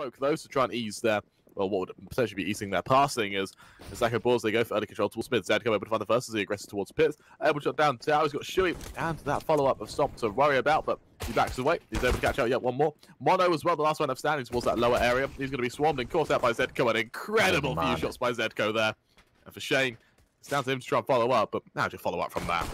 smoke those to try and ease their, well, what would potentially be easing their passing as Izako Boars, they go for early control towards mid. ZEDKO able to find the first as he aggressive towards pits. Able to shut down TOAO. He's got siuhy and that follow-up of Stomp to worry about, but he backs away. He's able to catch out yet one more. Mono as well, the last one up standing towards that lower area. He's going to be swarmed and caught out by ZEDKO. An incredible few shots by ZEDKO there. And for Szejn, it's down to him to try and follow up, but now just follow up from that.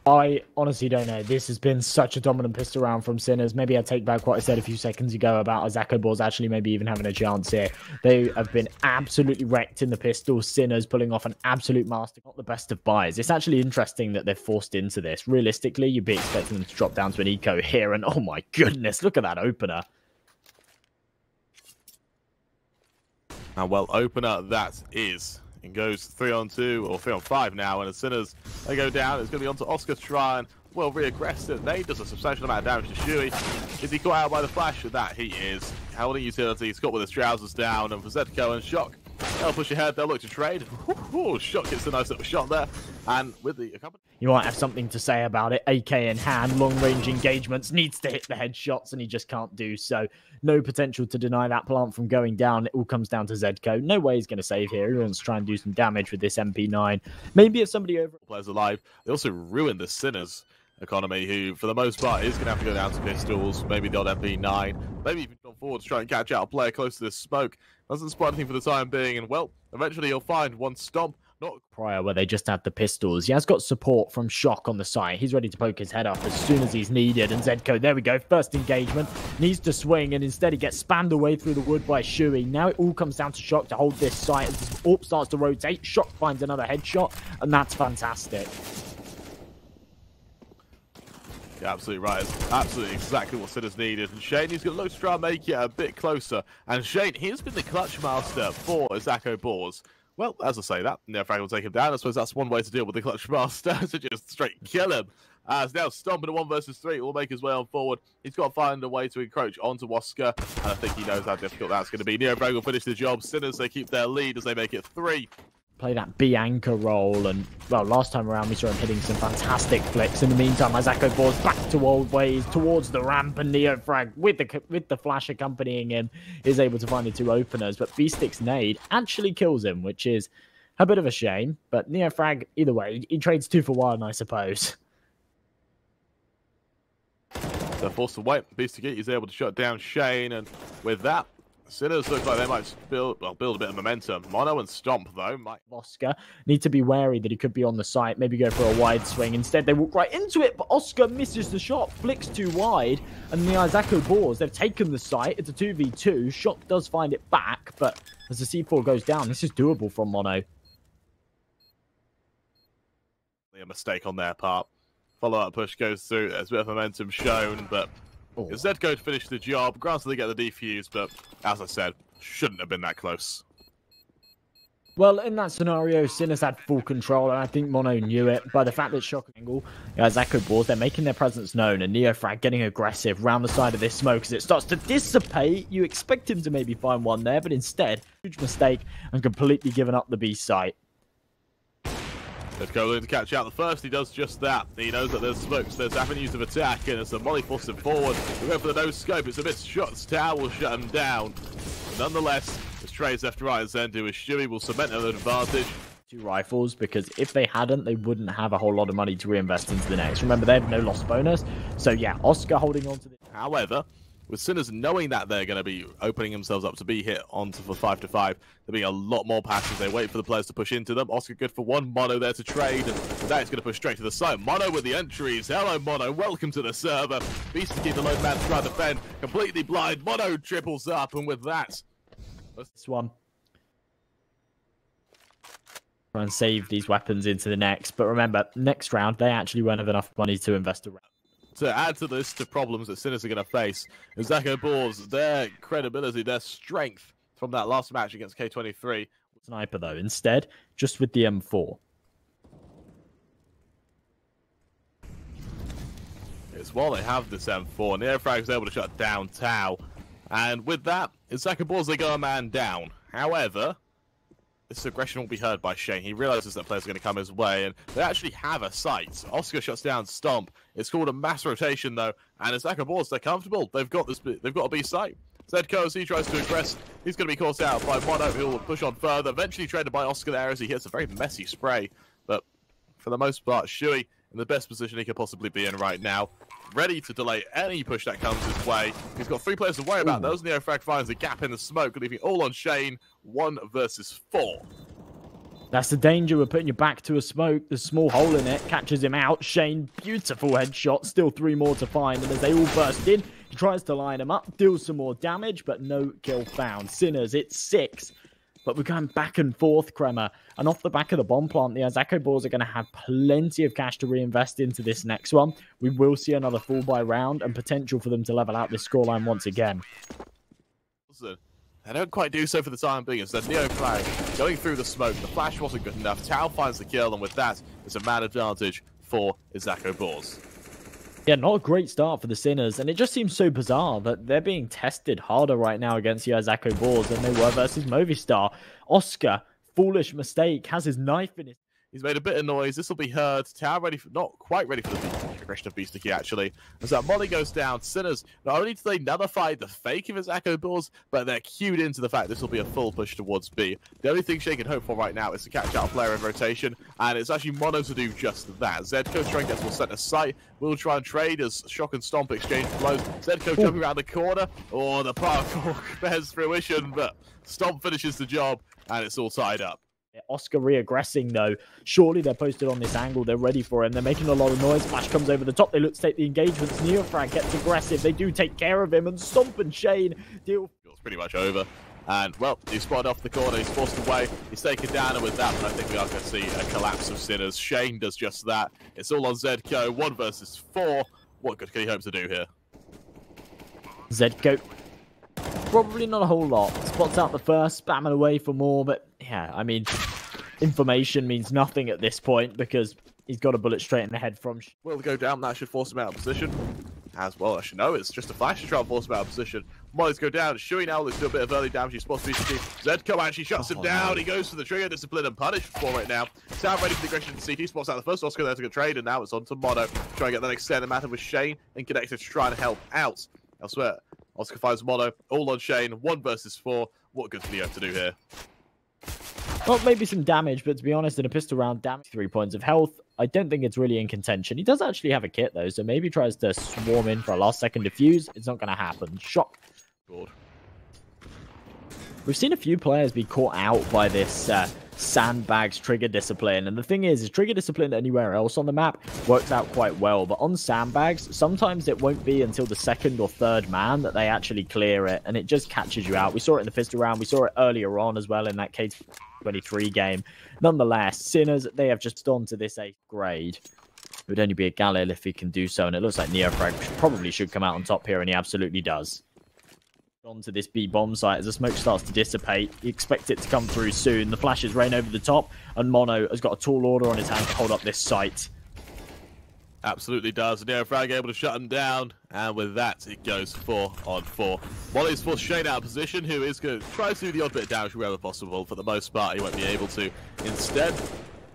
I honestly don't know. This has been such a dominant pistol round from Sinners. Maybe I take back what I said a few seconds ago about Izako Boars actually maybe even having a chance here. They have been absolutely wrecked in the pistol. Sinners pulling off an absolute master. Not the best of buys. It's actually interesting that they're forced into this. Realistically, you'd be expecting them to drop down to an eco here, and oh my goodness, look at that opener. And well, opener that is. And goes 3-on-2 or 3-on-5 now, and as Sinners they go down, it's going to be onto Oskar to try and, well, re-aggress it. Nade does a substantial amount of damage to siuhy. Is he caught out by the flash? That he is. Holding utility, Scott with his trousers down, and for ZEDKO and Shock, they'll push ahead, they'll look to trade. Ooh, Shock gets a nice little shot there, and with the you might have something to say about it. AK in hand, long-range engagements, needs to hit the headshots, and he just can't do so. No potential to deny that plant from going down. It all comes down to ZEDKO. No way he's going to save here. He wants to try and do some damage with this MP9. Maybe if somebody over... Players alive. They also ruined the Sinners economy, who, for the most part, is going to have to go down to pistols, maybe the odd MP9, maybe even gone forward to try and catch out a player close to this smoke. Doesn't spot anything for the time being, and, well, eventually he'll find one Stomp. Not prior where they just had the pistols. He has got support from Shock on the side. He's ready to poke his head up as soon as he's needed. And ZEDKO, there we go, first engagement, needs to swing, and instead he gets spammed away through the wood by siuhy. Now it all comes down to Shock to hold this site as this AWP starts to rotate. Shock finds another headshot, and that's fantastic. Yeah, absolutely right. It's absolutely exactly what Sinners needed. And Szejn, he's going to look to try and make it a bit closer. And Szejn, he has been the clutch master for Izako Boars. Well, as I say that, NEOFRAG will take him down. I suppose that's one way to deal with the clutch master, to just straight kill him. As now Stomp in a 1 versus 3 will make his way on forward. He's got to find a way to encroach onto oskar, and I think he knows how difficult that's going to be. NEOFRAG will finish the job. Sinners, they keep their lead as they make it 3. Play that B anchor role, and well, last time around we saw him hitting some fantastic flicks. In the meantime, Izako Boars back to old ways towards the ramp, and NEOFRAG with the flash accompanying him is able to find the 2 openers, but beastik's nade actually kills him, which is a bit of a shame. But NEOFRAG, either way, he trades 2 for 1, I suppose. They're forced to wait. beastik is able to shut down Szejn, and with that, Sinners look like they might build a bit of momentum. Mono and Stomp, though, might... Oskar need to be wary that he could be on the site, maybe go for a wide swing. Instead, they walk right into it, but Oskar misses the shot, flicks too wide, and the Izako Boars, they've taken the site. It's a 2v2. Shock does find it back, but as the C4 goes down, this is doable from Mono. A mistake on their part. Follow-up push goes through. There's a bit of momentum shown, but... Is ZEDKO to finish the job? Granted, they get the defuse, but as I said, shouldn't have been that close. Well, in that scenario, Sinners had full control, and I think Mono knew it. By the fact that Shock angle, Izako Boars, they're making their presence known, and NEOFRAG getting aggressive round the side of this smoke as it starts to dissipate. You expect him to maybe find one there, but instead, huge mistake and completely given up the B site. ZEDKO looking to catch out the first. He does just that. He knows that there's smokes, there's avenues of attack, and it's a molly forced him forward. We go for the no scope. It's a bit shots. TOAO will shut him down. But nonetheless, as trades left to right, then do his siuhy will cement an advantage. 2 rifles, because if they hadn't, they wouldn't have a whole lot of money to reinvest into the next. Remember, they have no loss bonus. So yeah, Oskar holding on to the... However, with Sinners knowing that they're going to be opening themselves up to be hit onto for 5-5, there'll be a lot more passes. They wait for the players to push into them. Oskar good for 1. Mono there to trade, and that is going to push straight to the site. Mono with the entries. Hello, Mono. Welcome to the server. beastik, the load man, to try to defend. Completely blind. Mono triples up, and with that... This one. Try and save these weapons into the next. But remember, next round, they actually won't have enough money to invest around. To add to this, to problems that Sinners are going to face, Izako Boars, their credibility, their strength from that last match against K23. Sniper, though, instead, just with the M4. It's while they have this M4, NEOFRAG is able to shut down TOAO. And with that, Izako Boars, they go a man down. However, this aggression will be heard by Szejn. He realizes that players are going to come his way, and they actually have a sight. Oskar shuts down Stomp. It's called a mass rotation, though, and Izako Boars, they're comfortable. They've got this. They've got a B site. ZEDKO, as he tries to aggress, he's going to be caught out by Mono, who will push on further. Eventually traded by oskar there as he hits a very messy spray. But for the most part, siuhy in the best position he could possibly be in right now. Ready to delay any push that comes his way. He's got 3 players to worry about. Those NEOFRAG finds a gap in the smoke, leaving all on Szejn, 1 versus 4. That's the danger with putting your back to a smoke. The small hole in it catches him out. Szejn, beautiful headshot. Still 3 more to find. And as they all burst in, he tries to line them up, deals some more damage, but no kill found. Sinners, it's 6. But we're going back and forth, Kremer. And off the back of the bomb plant, the Izako Boars are going to have plenty of cash to reinvest into this next one. We will see another fall by round and potential for them to level out this scoreline once again. They don't quite do so for the time being. It's the NEOFRAG going through the smoke. The flash wasn't good enough. TOAO finds the kill, and with that, it's a man advantage for Izako Boars. Yeah, not a great start for the Sinners, and it just seems so bizarre that they're being tested harder right now against the Izako Boars than they were versus Movistar. Oskar, foolish mistake, has his knife in his... He's made a bit of noise. This will be heard. TOAO ready for, not quite ready for the aggression of beastik actually. As that molly goes down, Sinners, not only do they nullify the fake of Izako Boars, but they're cued into the fact this will be a full push towards B. The only thing Szejn can hope for right now is to catch out a player in rotation, and it's actually Mono to do just that. ZEDKO trying to get set aside. We'll try and trade as Shock and Stomp exchange blows. ZEDKO jumping around the corner. Oh, the parkour bears fruition, but Stomp finishes the job, and it's all tied up. Oskar re-aggressing though. Surely they're posted on this angle. They're ready for him. They're making a lot of noise. Flash comes over the top. They look to take the engagements. NEOFRAG gets aggressive. They do take care of him, and Stomp and Szejn deal. It's pretty much over. And, well, he's spotted off the corner. He's forced away. He's taken down, and with that, I think we are going to see a collapse of Sinners. Szejn does just that. It's all on ZEDKO. 1 versus 4. What good can he hope to do here? ZEDKO. Probably not a whole lot. Spots out the first, spamming away for more, but yeah, I mean, information means nothing at this point because he's got a bullet straight in the head from... Will go down, that should force him out of position. As well, I should know, it's just a flash to try and force him out of position. Molly's go down, siuhy now looks to do a bit of early damage, he spots beastik. ZEDKO actually shuts him down, no. He goes for the trigger, discipline and punish for it now. TOAO ready for the aggression to CT, spots out the first Oskar there to get trade, and now it's on to Mono. Try and get that extended matter with Szejn and connected to try and help out. Elsewhere, Oskar finds Mono, all on Szejn, 1 versus 4. What good can he have to do here? Well, maybe some damage, but to be honest, in a pistol round, damage 3 points of health. I don't think it's really in contention. He does actually have a kit, though, so maybe tries to swarm in for a last-second defuse. It's not going to happen. Shock. Good. We've seen a few players be caught out by this sandbags trigger discipline, and the thing is trigger discipline anywhere else on the map works out quite well, but on sandbags sometimes it won't be until the 2nd or 3rd man that they actually clear it, and it just catches you out. We saw it in the pistol round, we saw it earlier on as well in that K23 game. Nonetheless, Sinners, they have just gone to this 8th grade. It would only be a Galil if he can do so, and it looks like NEOFRAG probably should come out on top here, and he absolutely does. Onto this B bomb site as the smoke starts to dissipate. You expect it to come through soon. The flashes rain over the top, and Mono has got a tall order on his hands to hold up this site. Absolutely does. NEOFRAG able to shut him down, and with that, it goes 4 on 4. Molly's forced Szejn out of position, who is going to try to do the odd bit of damage wherever possible. For the most part, he won't be able to. Instead,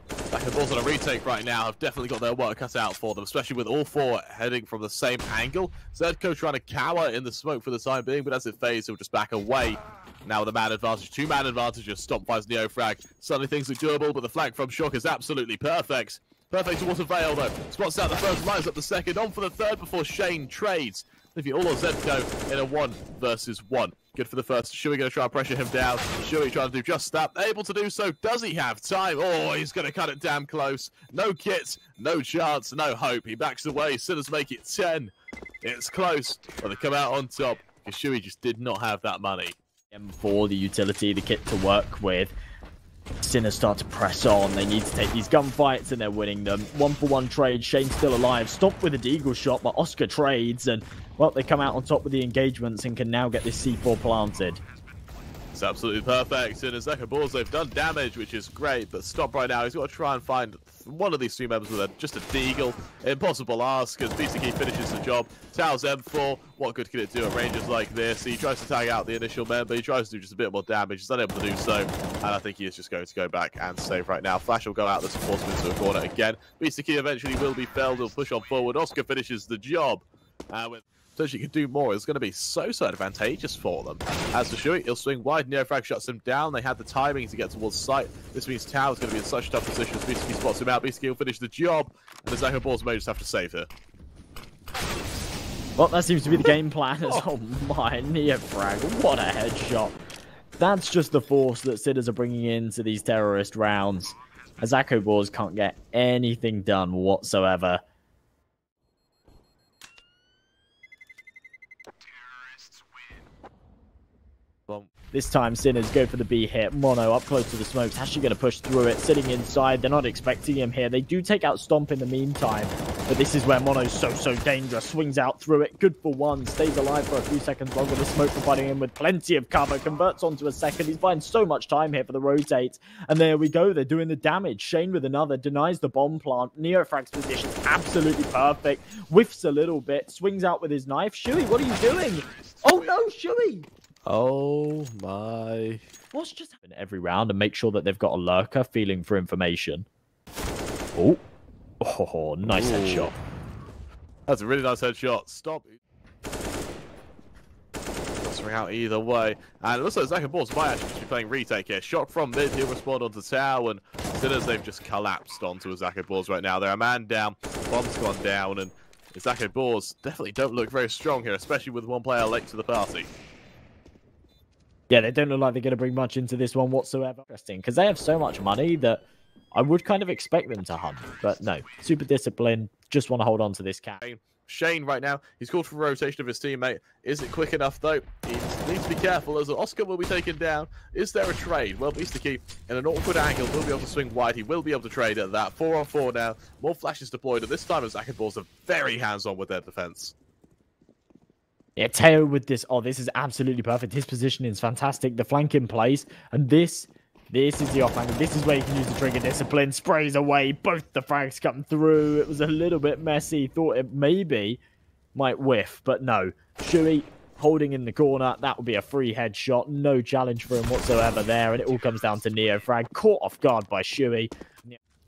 Izako Boars on a retake right now have definitely got their work cut out for them, especially with all 4 heading from the same angle. ZEDKO trying to cower in the smoke for the time being, but as it fades, he'll just back away. Now with a man advantage, 2-man advantage as Stomp finds NEOFRAG. Suddenly things look doable, but the flank from Shock is absolutely perfect. Perfect towards a veil though. Spots out the first, lines up the second, on for the third before Szejn trades. Leaving all on ZEDKO in a 1 versus 1. Good for the first. siuhy going to try and pressure him down. siuhy trying to do just that. Able to do so. Does he have time? Oh, he's going to cut it damn close. No kit, no chance, no hope. He backs away. Sinners make it 10. It's close, but they come out on top because siuhy just did not have that money. For the utility, the kit to work with. Sinners start to press on. They need to take these gunfights, and they're winning them. 1-for-1 trade. Szejn still alive. Stopped with a deagle shot, but Oskar trades, and well, they come out on top with the engagements and can now get this C4 planted. It's absolutely perfect. And Izako Boars, they've done damage, which is great, but Stomp right now. He's got to try and find one of these 3 members with just a deagle. Impossible ask, as beastik finishes the job. TOAO's M4. What good can it do at ranges like this? He tries to tag out the initial member. He tries to do just a bit more damage. He's unable to do so, and I think he is just going to go back and save right now. Flash will go out. This force him into a corner again. beastik eventually will be felled. He'll push on forward. Oskar finishes the job. With potentially could do more is going to be so advantageous for them. As for Siuhy, he'll swing wide. NEOFRAG shuts him down. They had the timing to get towards site. This means TOAO is going to be in such a tough position as beastik spots him out. beastik will finish the job, and the ZEDKO Boars may just have to save her. Well, that seems to be the game plan. Oh my, NEOFRAG, what a headshot. That's just the force that Sinners are bringing into these terrorist rounds. Izako Boars can't get anything done whatsoever. This time, Sinners go for the B hit. Mono up close to the smokes. Actually going to push through it. Sitting inside. They're not expecting him here. They do take out Stomp in the meantime. But this is where Mono's so dangerous. Swings out through it. Good for one. Stays alive for a few seconds longer. The smoke providing him with plenty of cover. Converts onto a second. He's buying so much time here for the rotate. And there we go. They're doing the damage. Szejn with another. Denies the bomb plant. NEOFRAG's position absolutely perfect. Whiffs a little bit. Swings out with his knife. Siuhy, what are you doing? Oh no, Siuhy! Oh my. What's just happened every round and make sure that they've got a lurker feeling for information. Oh, nice headshot. That's a really nice headshot. Stop. Swing out either way. And it looks like ZEDKO Boars might actually just be playing retake here. Shot from mid, he'll respond onto TOAO, and Sinners, they've just collapsed onto ZEDKO Boars right now. They're a man down, bomb's gone down, and ZEDKO Boars definitely don't look very strong here, especially with one player late to the party. Yeah, they don't look like they're going to bring much into this one whatsoever. Interesting, because they have so much money that I would kind of expect them to hunt. But no, super disciplined. Just want to hold on to this cat. Szejn right now, he's called for a rotation of his teammate. Is it quick enough though? He needs to be careful as oskar will be taken down. Is there a trade? Well, beastik in an awkward angle will be able to swing wide. He will be able to trade at that. 4-on-4 now. More flashes deployed, and this time ZEDKO Boars are very hands-on with their defense. Yeah, TOAO with this. Oh, this is absolutely perfect. His positioning is fantastic. The flank in place. And this is the off angle. This is where you can use the trigger discipline. Sprays away. Both the frags come through. It was a little bit messy. Thought it maybe might whiff, but no. Siuhy holding in the corner. That would be a free headshot. No challenge for him whatsoever there. And it all comes down to NEOFRAG. Caught off guard by Siuhy.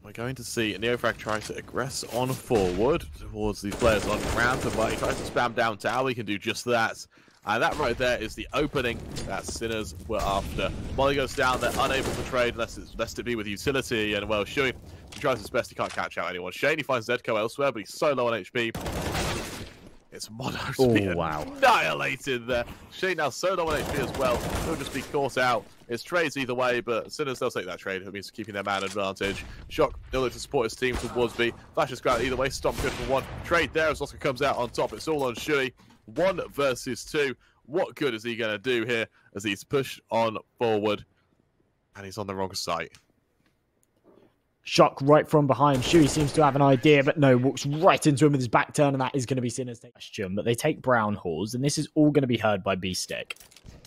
We're going to see NEOFRAG try to aggress on forward towards these players on ground. But he tries to spam down TOAO. He can do just that. And that right there is the opening that Sinners were after. Molly goes down. They're unable to trade lest it be with utility. And well, Siuhy, he tries his best. He can't catch out anyone. Szejn, he finds ZEDKO elsewhere, but he's so low on HP. It's Mono's being annihilated there. Szejn now so low on HP as well. He'll just be caught out. It's trades either way, but Sinners, they'll take that trade. It means keeping their man advantage. Shock, they'll look to support his team towards B. Flashes ground either way. Stomp good for one. Trade there as oskar comes out on top. It's all on Siuhy. 1 versus 2. What good is he going to do here as he's pushed on forward? And he's on the wrong side. Shock right from behind. Siuhy seems to have an idea, but no, walks right into him with his back turn, and that is going to be Sinners' question. But they take brown halls, and this is all going to be heard by beastik.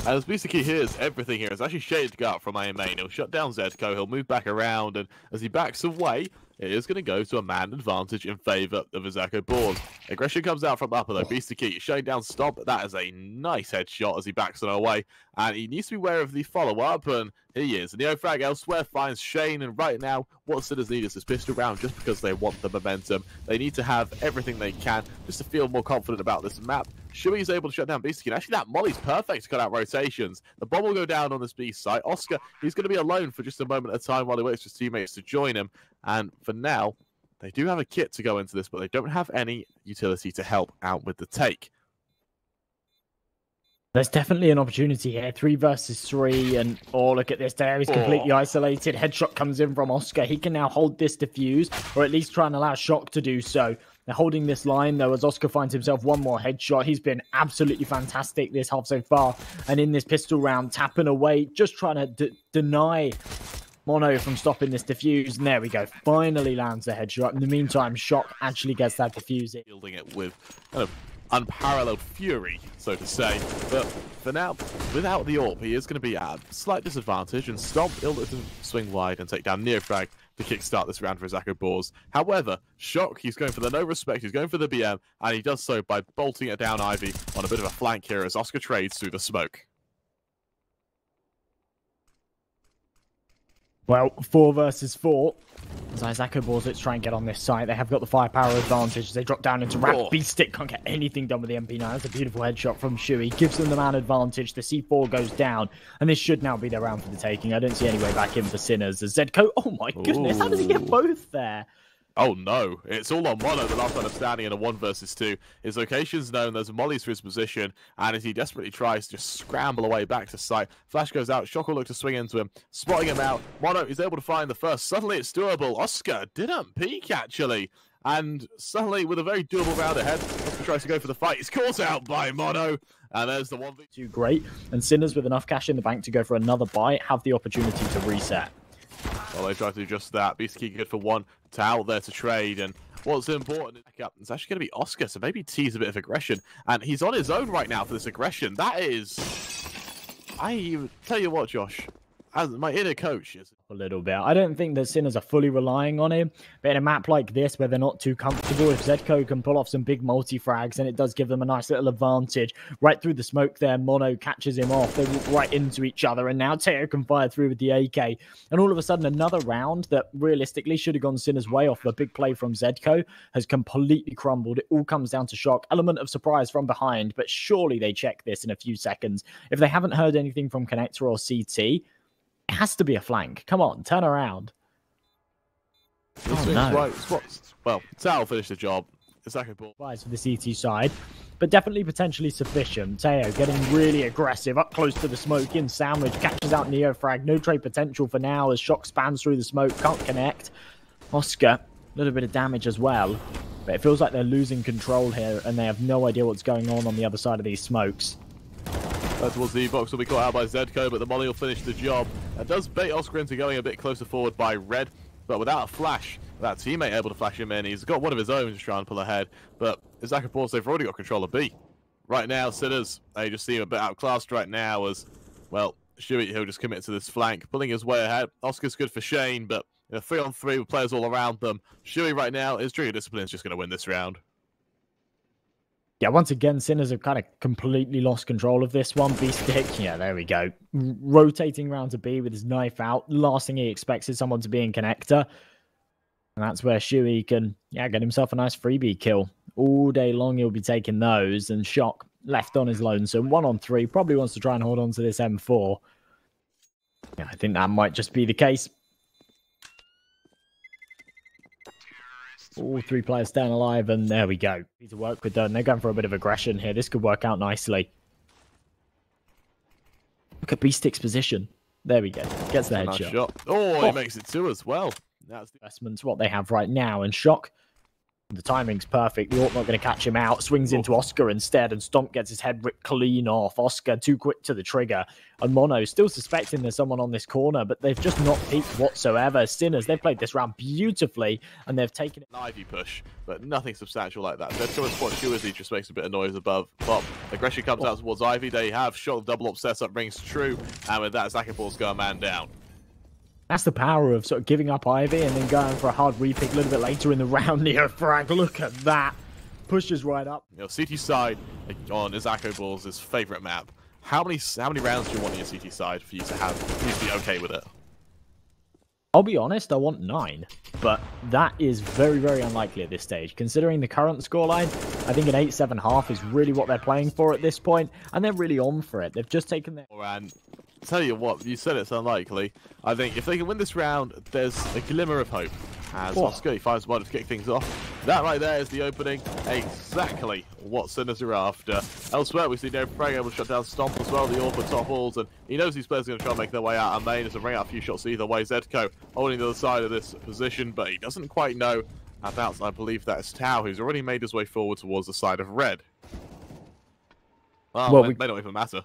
And as beastik hears everything here, it's actually shaded to go out from main. He'll shut down ZEDKO, he'll move back around, and as he backs away, it is going to go to a man advantage in favour of ZEDKO Boars. Aggression comes out from upper though. beastik shutting down Stomp. That is a nice headshot as he backs it away. And he needs to be aware of the follow-up, and here he is. NEOFRAG elsewhere finds Szejn, and right now, what Sinners need is this pistol round just because they want the momentum. They need to have everything they can just to feel more confident about this map. Siuhy is able to shut down beastik, and actually that molly's perfect to cut out rotations. The bomb will go down on this B site. oskar, he's going to be alone for just a moment at a time while he waits for his teammates to join him. And for now, they do have a kit to go into this, but they don't have any utility to help out with the take. There's definitely an opportunity here. 3 versus 3, and oh, look at this there. He's completely isolated. Headshot comes in from oskar. He can now hold this defuse, or at least try and allow Shock to do so. They're holding this line, though, as oskar finds himself one more headshot. He's been absolutely fantastic this half so far. And in this pistol round, tapping away, just trying to deny Mono from stopping this defuse. And there we go. Finally lands the headshot. In the meantime, Shock actually gets that defuse. Fielding it with kind of unparalleled fury, so to say. But for now, without the AWP, he is going to be at a slight disadvantage, and Stomp, he'll look to swing wide and take down NEOFRAG to kickstart this round for ZEDKO Boars. However, Shock, he's going for the no respect, he's going for the BM, and he does so by bolting it down Ivy on a bit of a flank here as oskar trades through the smoke. Well, 4 versus 4. As Izako Boars, let's try and get on this site. They have got the firepower advantage. They drop down into ramp. beastik can't get anything done with the MP9. That's a beautiful headshot from siuhy. Gives them the man advantage. The C4 goes down. And this should now be their round for the taking. I don't see any way back in for Sinners. The ZEDKO. Oh my goodness. How does he get both there? Oh no, it's all on Mono, the last man standing in a 1 versus 2. His location's known, there's mollies for his position, and as he desperately tries to just scramble away back to site, flash goes out, Shock will look to swing into him, spotting him out. Mono is able to find the first. Suddenly it's doable. Oskar didn't peek actually, and suddenly with a very doable round ahead, Oskar tries to go for the fight. He's caught out by Mono, and there's the 1v2. Great, and Sinners with enough cash in the bank to go for another buy have the opportunity to reset. Well, they try to do just that. beastik good for 1. TOAO there to trade, and what's important is actually going to be Oskar, so maybe tease a bit of aggression. And he's on his own right now for this aggression. That is... I tell you what, Josh, as my inner coach is... A little bit. I don't think that Sinners are fully relying on him, but in a map like this where they're not too comfortable, if ZEDKO can pull off some big multi-frags, then it does give them a nice little advantage. Right through the smoke there, Mono catches him off. They walk right into each other, and now TOAO can fire through with the AK. And all of a sudden, another round that realistically should have gone Sinners' way off a big play from ZEDKO has completely crumbled. It all comes down to Shock. Element of surprise from behind, but surely they check this in a few seconds. If they haven't heard anything from Connector or CT, it has to be a flank. Come on, turn around. Oh, no. Well, TOAO finished the job. Izako Boars for the CT side, but definitely potentially sufficient. TOAO getting really aggressive, up close to the smoke, in sandwich, catches out NEOFRAG. No trade potential for now as Shock spans through the smoke, can't connect. Oskar, a little bit of damage as well, but it feels like they're losing control here, and they have no idea what's going on the other side of these smokes. Towards the box will be caught out by ZEDKO, but the molly will finish the job. That does bait Oskar into going a bit closer forward by red, but without a flash, that teammate able to flash him in. He's got one of his own to try and pull ahead, but Izako Boars, they've already got control of B. Right now, Sinners, they just seem a bit outclassed right now as, well, siuhy, he'll just commit to this flank, pulling his way ahead. Oscar's good for Szejn, but 3-on-3 with players all around them. siuhy right now, his trigger discipline is just going to win this round. Yeah, once again, Sinners have kind of completely lost control of this one. beastik, yeah, there we go. Rotating around to B with his knife out. Last thing he expects is someone to be in connector. And that's where siuhy can, yeah, get himself a nice freebie kill. All day long he'll be taking those. And Shock left on his lonesome. 1-on-3, probably wants to try and hold on to this M4. Yeah, I think that might just be the case. All 3 players staying alive, and there we go. Need to work with them. They're going for a bit of aggression here. This could work out nicely. Look at beastik's position. There we go. Gets the headshot. Nice oh, he makes it 2 as well. That's the investments what they have right now. And Shock, the timing's perfect. The AWP not going to catch him out. Swings into Oskar instead, and Stomp gets his head ripped clean off. Oskar too quick to the trigger. And Mono still suspecting there's someone on this corner, but they've just not peeked whatsoever. Sinners, they've played this round beautifully, and they've taken it. An Ivy push, but nothing substantial like that. They're trying to spot siuhy, just makes a bit of noise above. Pop. Aggression comes out towards Ivy. They have Shock double up setup rings true, and with that, Izako Boars go a man down. That's the power of sort of giving up Ivy and then going for a hard repick a little bit later in the round. NEOFRAG, look at that. Pushes right up. CT side on Izako Boars' favourite map. How many rounds do you want in your CT side for you to have? For you to be okay with it? I'll be honest, I want 9. But that is very, very unlikely at this stage. Considering the current scoreline, I think an 8-7 is really what they're playing for at this point, and they're really on for it. They've just taken their... And tell you what, you said it's unlikely. I think if they can win this round, there's a glimmer of hope. As Oskar finds one to kick things off. That right there is the opening. Exactly what Sinners are after. Elsewhere, we see NEOFRAG able to shut down Stomp as well. The AWP top balls, and he knows these players are going to try and make their way out of main as they bring out a few shots either way. ZEDKO holding the other side of this position, but he doesn't quite know about, I believe that's TOAO, who's already made his way forward towards the side of red. Well, may not even matter.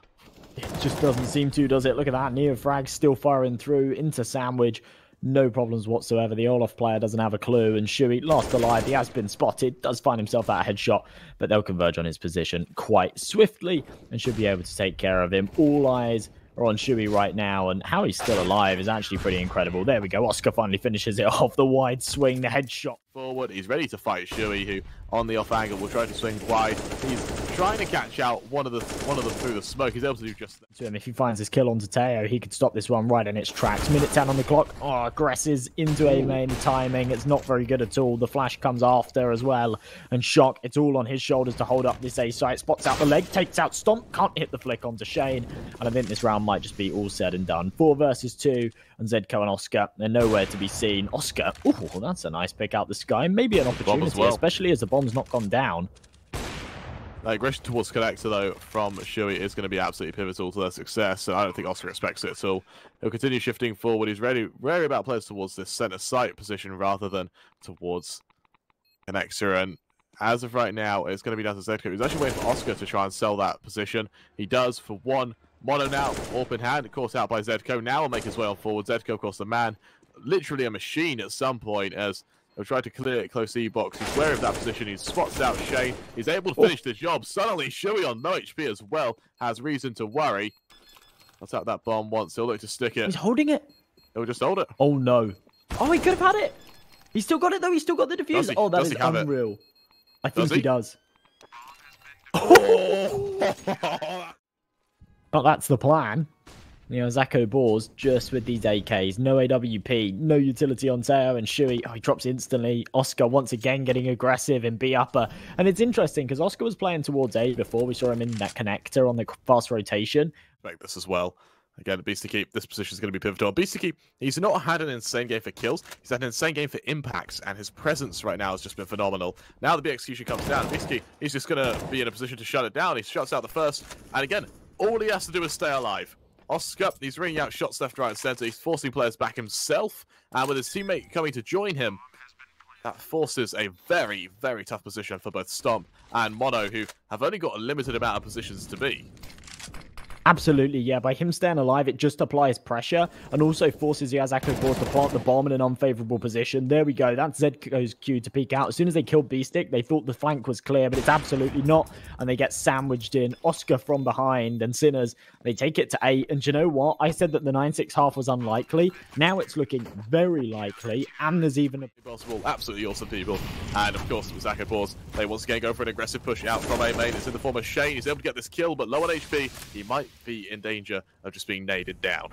It just doesn't seem to, does it? Look at that. NEOFRAG still firing through into sandwich. No problems whatsoever. The Olaf player doesn't have a clue, and siuhy lost alive. He has been spotted, does find himself that headshot, but they'll converge on his position quite swiftly and should be able to take care of him. All eyes are on siuhy right now, and how he's still alive is actually pretty incredible. There we go. Oskar finally finishes it off. The wide swing, the headshot. Forward, he's ready to fight siuhy, who on the off angle will try to swing wide. He's trying to catch out one of them through the smoke. He's able to do just that. To him, if he finds his kill onto TOAO, he could stop this one right in its tracks. Minute 10 on the clock. Oh, aggresses into A main. Timing, it's not very good at all. The flash comes after as well. And Shock, it's all on his shoulders to hold up this A site. Spots out the leg, takes out Stomp, can't hit the flick onto Szejn. And I think this round might just be all said and done. 4 versus 2, and ZEDKO and oskar, they're nowhere to be seen. oskar, oh, that's a nice pick out the sky. Maybe an opportunity, especially as the bomb's not gone down. The aggression towards Connector, though, from siuhy is going to be absolutely pivotal to their success, and I don't think oskar expects it at all. He'll continue shifting forward. He's wary about players towards this center site position rather than towards Connector, and as of right now, it's going to be down to ZEDKO. He's actually waiting for oskar to try and sell that position. He does for one. Mono now, open hand, caught out by ZEDKO. Now will make his way on forward. ZEDKO, of course, the man, literally a machine at some point, as he'll try to clear it close E-box. He's wary of that position. He spots out Szejn. He's able to finish the job. Suddenly, siuhy on no HP as well has reason to worry. Let's out that bomb once. He'll look to stick it. He's holding it. He'll just hold it. Oh, no. Oh, he could have had it. He's still got it, though. He's still got the defuse. Oh, that is unreal. I think he does. Oh! But that's the plan. You know, Izako Boars just with these AKs. No AWP, no utility on TOAO, and siuhy, oh, he drops instantly. oskar once again getting aggressive in B upper. And it's interesting because oskar was playing towards A before. We saw him in that connector on the fast rotation. Make this as well. Again, beastik, this position is going to be pivotal. beastik, he's not had an insane game for kills. He's had an insane game for impacts, and his presence right now has just been phenomenal. Now the B execution comes down. beastik, he's just going to be in a position to shut it down. He shuts out the first, and again, all he has to do is stay alive. oskar, he's ringing out shots left, right, and center. He's forcing players back himself, and with his teammate coming to join him, that forces a very, very tough position for both Stomp and Mono, who have only got a limited amount of positions to be. Absolutely, yeah. By him staying alive, it just applies pressure and also forces the Izako Boars to plant the bomb in an unfavorable position. There we go. That's ZEDKO's cue to peek out. As soon as they killed beastik, they thought the flank was clear, but it's absolutely not. And they get sandwiched in. oskar from behind, and Sinners, they take it to 8. And you know what? I said that the 9-6 half was unlikely. Now it's looking very likely. And there's even a possible, absolutely awesome people. And of course, Izako Boars, they once again go for an aggressive push out from A main. It's in the form of Szejn. He's able to get this kill, but low on HP. He might be in danger of just being naded down.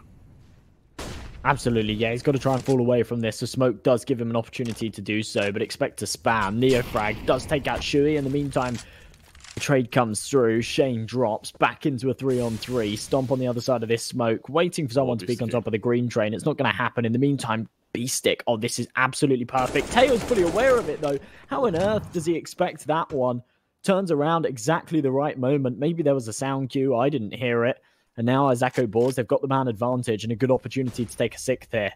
Absolutely, yeah. He's got to try and fall away from this. The smoke does give him an opportunity to do so, but expect to spam. NEOFRAG does take out siuhy. In the meantime, the trade comes through. Szejn drops back into a 3-on-3. Stomp on the other side of this smoke, waiting for someone to peek on top of the green train. It's not going to happen. In the meantime, beastik. Oh, this is absolutely perfect. TOAO's fully aware of it, though. How on earth does he expect that one? Turns around exactly the right moment. Maybe there was a sound cue. I didn't hear it. And now Izako Boars, they've got the man advantage and a good opportunity to take a 6th here.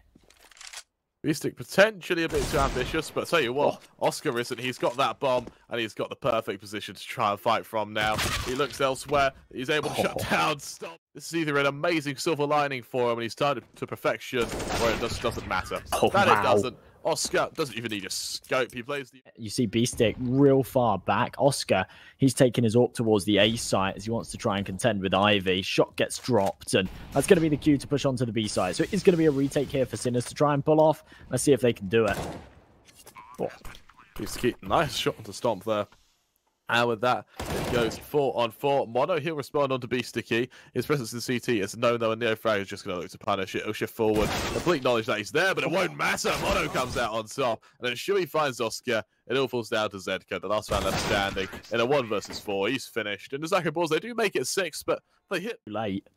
beastik potentially a bit too ambitious, but I'll tell you what, oskar isn't. He's got that bomb, and he's got the perfect position to try and fight from now. He looks elsewhere. He's able to shut down Stomp. This is either an amazing silver lining for him, and he's tied to perfection, or it just doesn't matter. It doesn't. oskar doesn't even need a scope. He plays the... You see beastik real far back. oskar, he's taking his AWP towards the A site as he wants to try and contend with Ivy. Shot gets dropped, and that's going to be the cue to push onto the B side. So it is going to be a retake here for Sinners to try and pull off. Let's see if they can do it. beastik, nice shot onto Stomp there. And with that, it goes 4-on-4. Mono, he'll respond onto beastik. His presence in CT is known, though, and NEOFRAG is just going to look to punish it. He'll shift forward. Complete knowledge that he's there, but it won't matter. Mono comes out on top. And then siuhy finds oskar. It all falls down to ZEDKO, the last man left standing. In a 1 versus 4, he's finished. And the Izako Boars, they do make it 6, but they hit late.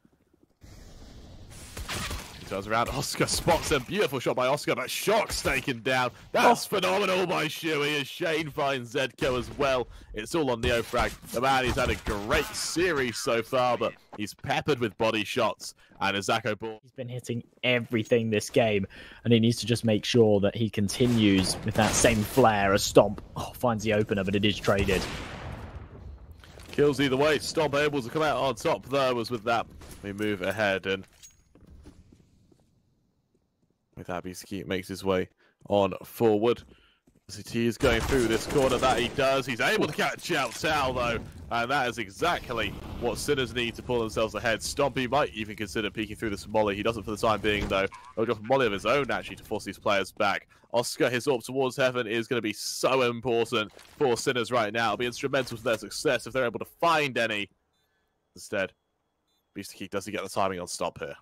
He turns around, oskar spots a beautiful shot by oskar, but Shock's taken down. That's phenomenal by siuhy, as Szejn finds ZEDKO as well. It's all on NEOFRAG. The man, he's had a great series so far, but he's peppered with body shots. And Izako Boars, he's been hitting everything this game, and he needs to just make sure that he continues with that same flair as Stomp. Oh, finds the opener, but it is traded. Kills either way. Stomp able to come out on top, though, as with that, we move ahead, and with that, beastik makes his way on forward. He is going through this corner, that he does. He's able to catch out TOAO though, and that is exactly what Sinners need to pull themselves ahead. Stompy might even consider peeking through this molly. He doesn't for the time being though. He'll drop a molly of his own actually to force these players back. Oskar, his AWP towards heaven is going to be so important for Sinners right now. It'll be instrumental to their success if they're able to find any. Instead, beastik, does he get the timing on STOMP here?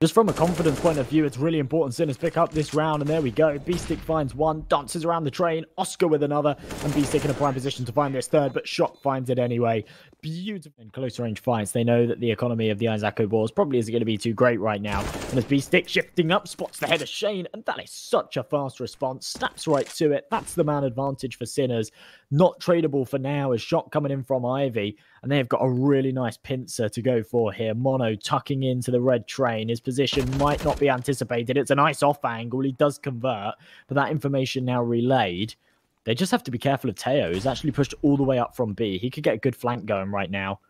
Just from a confidence point of view, it's really important Sinners pick up this round, and there we go. beastik finds one, dances around the train, Oskar with another, and beastik in a prime position to find this third, but Shock finds it anyway. Beautiful in close range fights. They know that the economy of the Izako Boars probably isn't going to be too great right now. And as beastik shifting up, spots the head of Szejn, and that is such a fast response. Snaps right to it. That's the man advantage for Sinners. Not tradable for now as Shock coming in from Ivy, and they've got a really nice pincer to go for here. Mono tucking into the red train. His position might not be anticipated. It's a nice off angle. He does convert, but that information now relayed. They just have to be careful of TOAO, who's actually pushed all the way up from B. He could get a good flank going right now.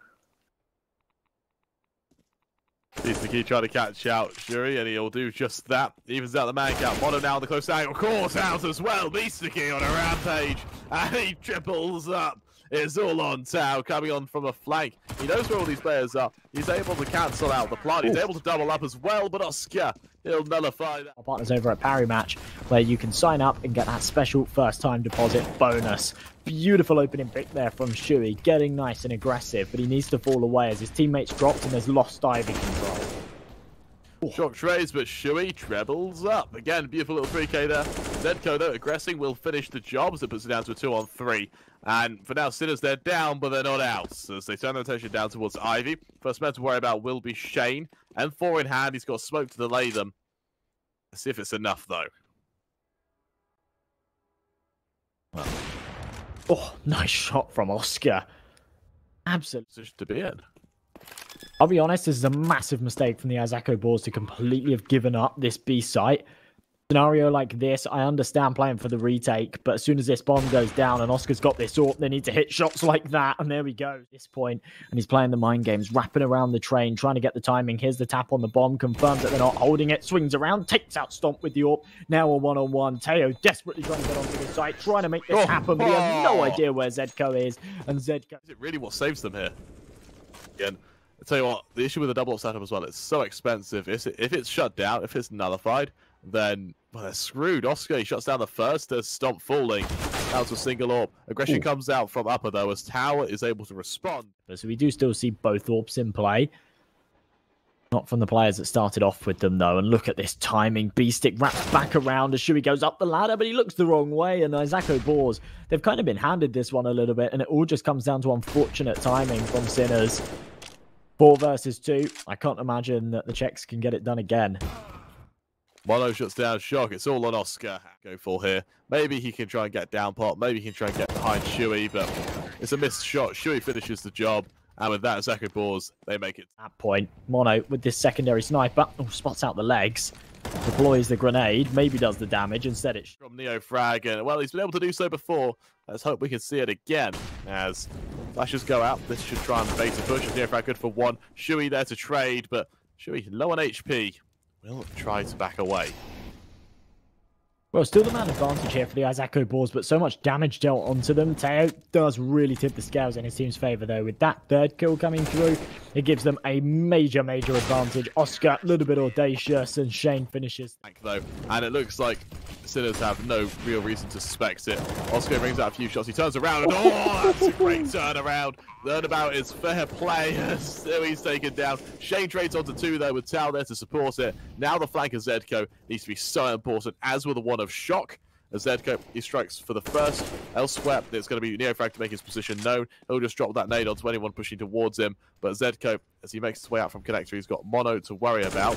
beastik trying to catch out Shuri, and he'll do just that. Evens out the man count. Mono now on the close angle. Caught out as well. beastik on a rampage, and he triples up. It's all on TOAO coming on from a flank. He knows where all these players are. He's able to cancel out the plant. He's able to double up as well, but Oskar, he'll nullify that. Our partners over at Parry Match, where you can sign up and get that special first-time deposit bonus. Beautiful opening pick there from Shuey, getting nice and aggressive, but he needs to fall away as his teammates dropped and there's lost diving control. Shock trades, but Shuey trebles up. Again, beautiful little 3K there. ZEDKO, though, aggressing, will finish the job, so it puts it down to a 2-on-3. And for now, Sinners, they're down, but they're not out. So as they turn their attention down towards Ivy. First man to worry about will be Szejn. And 4 in hand, he's got smoke to delay them. Let's see if it's enough, though. Well. Oh, nice shot from Oskar. Absolutely. Position to be in. I'll be honest, this is a massive mistake from the Izako Boars to completely have given up this B site. Scenario like this, I understand playing for the retake, but as soon as this bomb goes down and Oscar's got this AWP, they need to hit shots like that, and there we go at this point. And he's playing the mind games, wrapping around the train, trying to get the timing. Here's the tap on the bomb, confirms that they're not holding it, swings around, takes out Stomp with the AWP. Now a one-on-one. TOAO desperately trying to get onto the site, trying to make this happen, but he has no idea where ZEDKO is, and ZEDKO... Is it really what saves them here? Again, I'll tell you what, the issue with the double up setup as well, it's so expensive. If it's shut down, if it's nullified, then well, they're screwed. Oskar, he shuts down the first, there's Stomp falling. Out to a single AWP. Aggression comes out from upper though, as TOAO is able to respond. So we do still see both AWPs in play. Not from the players that started off with them though. And look at this timing. beastik wraps back around as Shuey goes up the ladder, but he looks the wrong way. And Izako Boars, they've kind of been handed this one a little bit, and it all just comes down to unfortunate timing from Sinners. 4 versus 2. I can't imagine that the Czechs can get it done again. Mono shuts down Shock. It's all on Oskar. Go for here. Maybe he can try and get down pot. Maybe he can try and get behind Shuey, but it's a missed shot. Shuey finishes the job. And with that, Izako Boars, they make it. At that point, Mono with this secondary sniper, spots out the legs, deploys the grenade, maybe does the damage. Instead, it's from NEOFRAG. And, well, he's been able to do so before. Let's hope we can see it again as flashes go out. This should try and bait a push. NEOFRAG good for 1. Shuey there to trade, but Shuey low on HP. Will try to back away. Well, still the man advantage here for the Izako Boars, but so much damage dealt onto them. TOAO does really tip the scales in his team's favour, though. With that third kill coming through, it gives them a major advantage. Oskar, a little bit audacious, and Szejn finishes. Though, and it looks like Sinners have no real reason to suspect it. Oskar brings out a few shots. He turns around, and oh, that's a great turnaround. Learn about his fair play. Still he's taken down. Szejn trades onto 2, though, with TOAO there to support it. Now the flank of ZEDKO needs to be so important, as will the one of Shock. As ZEDKO, he strikes for the first. Elsewhere, it's going to be NEOFRAG to make his position known. He'll just drop that nade onto anyone pushing towards him. But ZEDKO, as he makes his way out from connector, he's got Mono to worry about.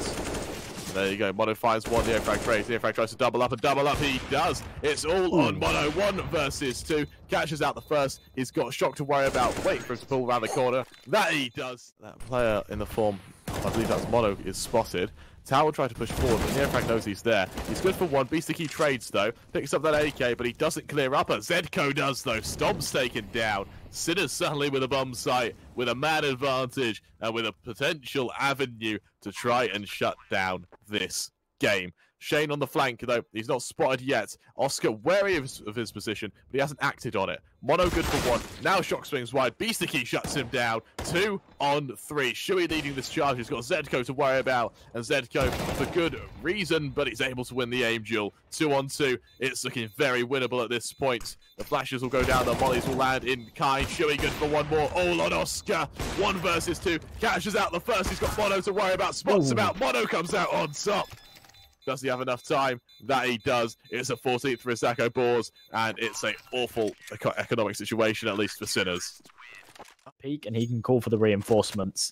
There you go. Mono finds 1. NEOFRAG trades. NEOFRAG tries to double up, and double up he does. It's all on Mono. 1 versus 2. Catches out the first. He's got Shock to worry about. Wait for him to pull around the corner. That he does. That player in the form, I believe that's Mono, is spotted. TOAO will try to push forward, but NEOFRAG knows he's there. He's good for 1. beastik trades, though. Picks up that AK, but he doesn't clear up. ZEDKO does, though. Stomp's taken down. Sinners suddenly with a bomb site, with a man advantage, and with a potential avenue to try and shut down this game. Szejn on the flank, though. He's not spotted yet. Oskar wary of his position, but he hasn't acted on it. Mono good for one. Now Shock swings wide. beastik shuts him down. 2 on 3. siuhy leading this charge. He's got ZEDKO to worry about. And ZEDKO, for good reason, but he's able to win the aim duel. 2 on 2. It's looking very winnable at this point. The flashes will go down. The mollies will land in kind. siuhy good for one more. All on Oskar. 1 versus 2. Catches out the first. He's got Mono to worry about. Spots him out. Mono comes out on top. Does he have enough time? That he does. It's a 14th for Izako Boars, and it's an awful economic situation, at least for Sinners. Peak, and he can call for the reinforcements.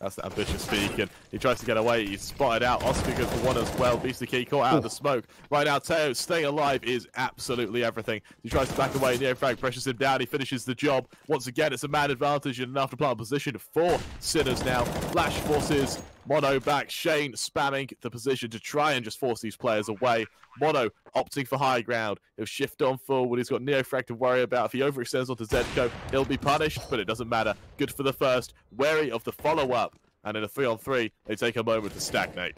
That's the ambitious speak, and he tries to get away. He's spotted out. Oskar good for one as well. beastik caught out of the smoke. Right now, TOAO staying alive is absolutely everything. He tries to back away. NEOFRAG pressures him down. He finishes the job. Once again, it's a man advantage in an after-plant position for Sinners now. Flash forces Mono back. Szejn spamming the position to try and just force these players away. Mono opting for high ground. He'll shift on forward. He's got NEOFRAG to worry about. If he overextends onto ZEDKO, he'll be punished, but it doesn't matter. Good for the first. Wary of the follow-up. And in a 3-on-3, they take a moment to stagnate.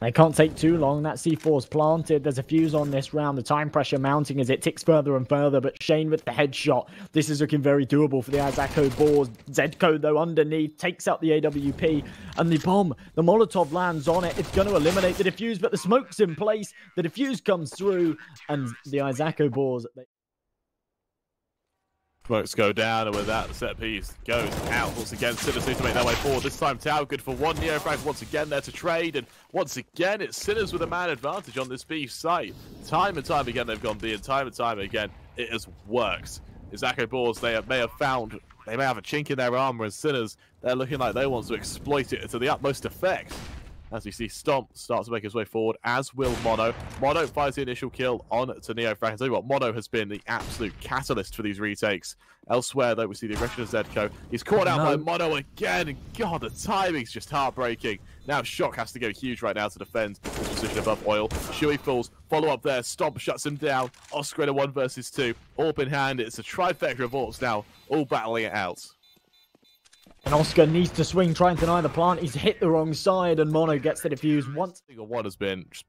They can't take too long. That C4's planted. There's a fuse on this round. The time pressure mounting as it ticks further and further. But Szejn with the headshot. This is looking very doable for the Izako Boars. ZEDKO, though, underneath, takes out the AWP. And the bomb, the Molotov lands on it. It's going to eliminate the defuse, but the smoke's in place. The defuse comes through. And the Izako Boars... Smokes go down, and with that, the set piece goes out. Once again, Sinners need to make their way forward. This time, TOAO good for one. NEOFRAG once again there to trade, and once again, it's Sinners with a man advantage on this B site. Time and time again, they've gone B, and time again, it has worked. Izako Boars, they may have a chink in their armor, and Sinners, they're looking like they want to exploit it to the utmost effect. As we see Stomp start to make his way forward, as will Mono. Mono finds the initial kill on to NEOFRAG. I tell you what, Mono has been the absolute catalyst for these retakes. Elsewhere, though, we see the aggression of ZEDKO. He's caught out by Mono again, and God, the timing's just heartbreaking. Now Shock has to go huge right now to defend his position above Oil. siuhy falls, follow up there, Stomp shuts him down. Oskar in a 1 versus 2. Orb in hand, it's a trifecta of Orps now, all battling it out. And Oskar needs to swing, try and deny the plant. He's hit the wrong side, and Mono gets the defuse once. Single one has been just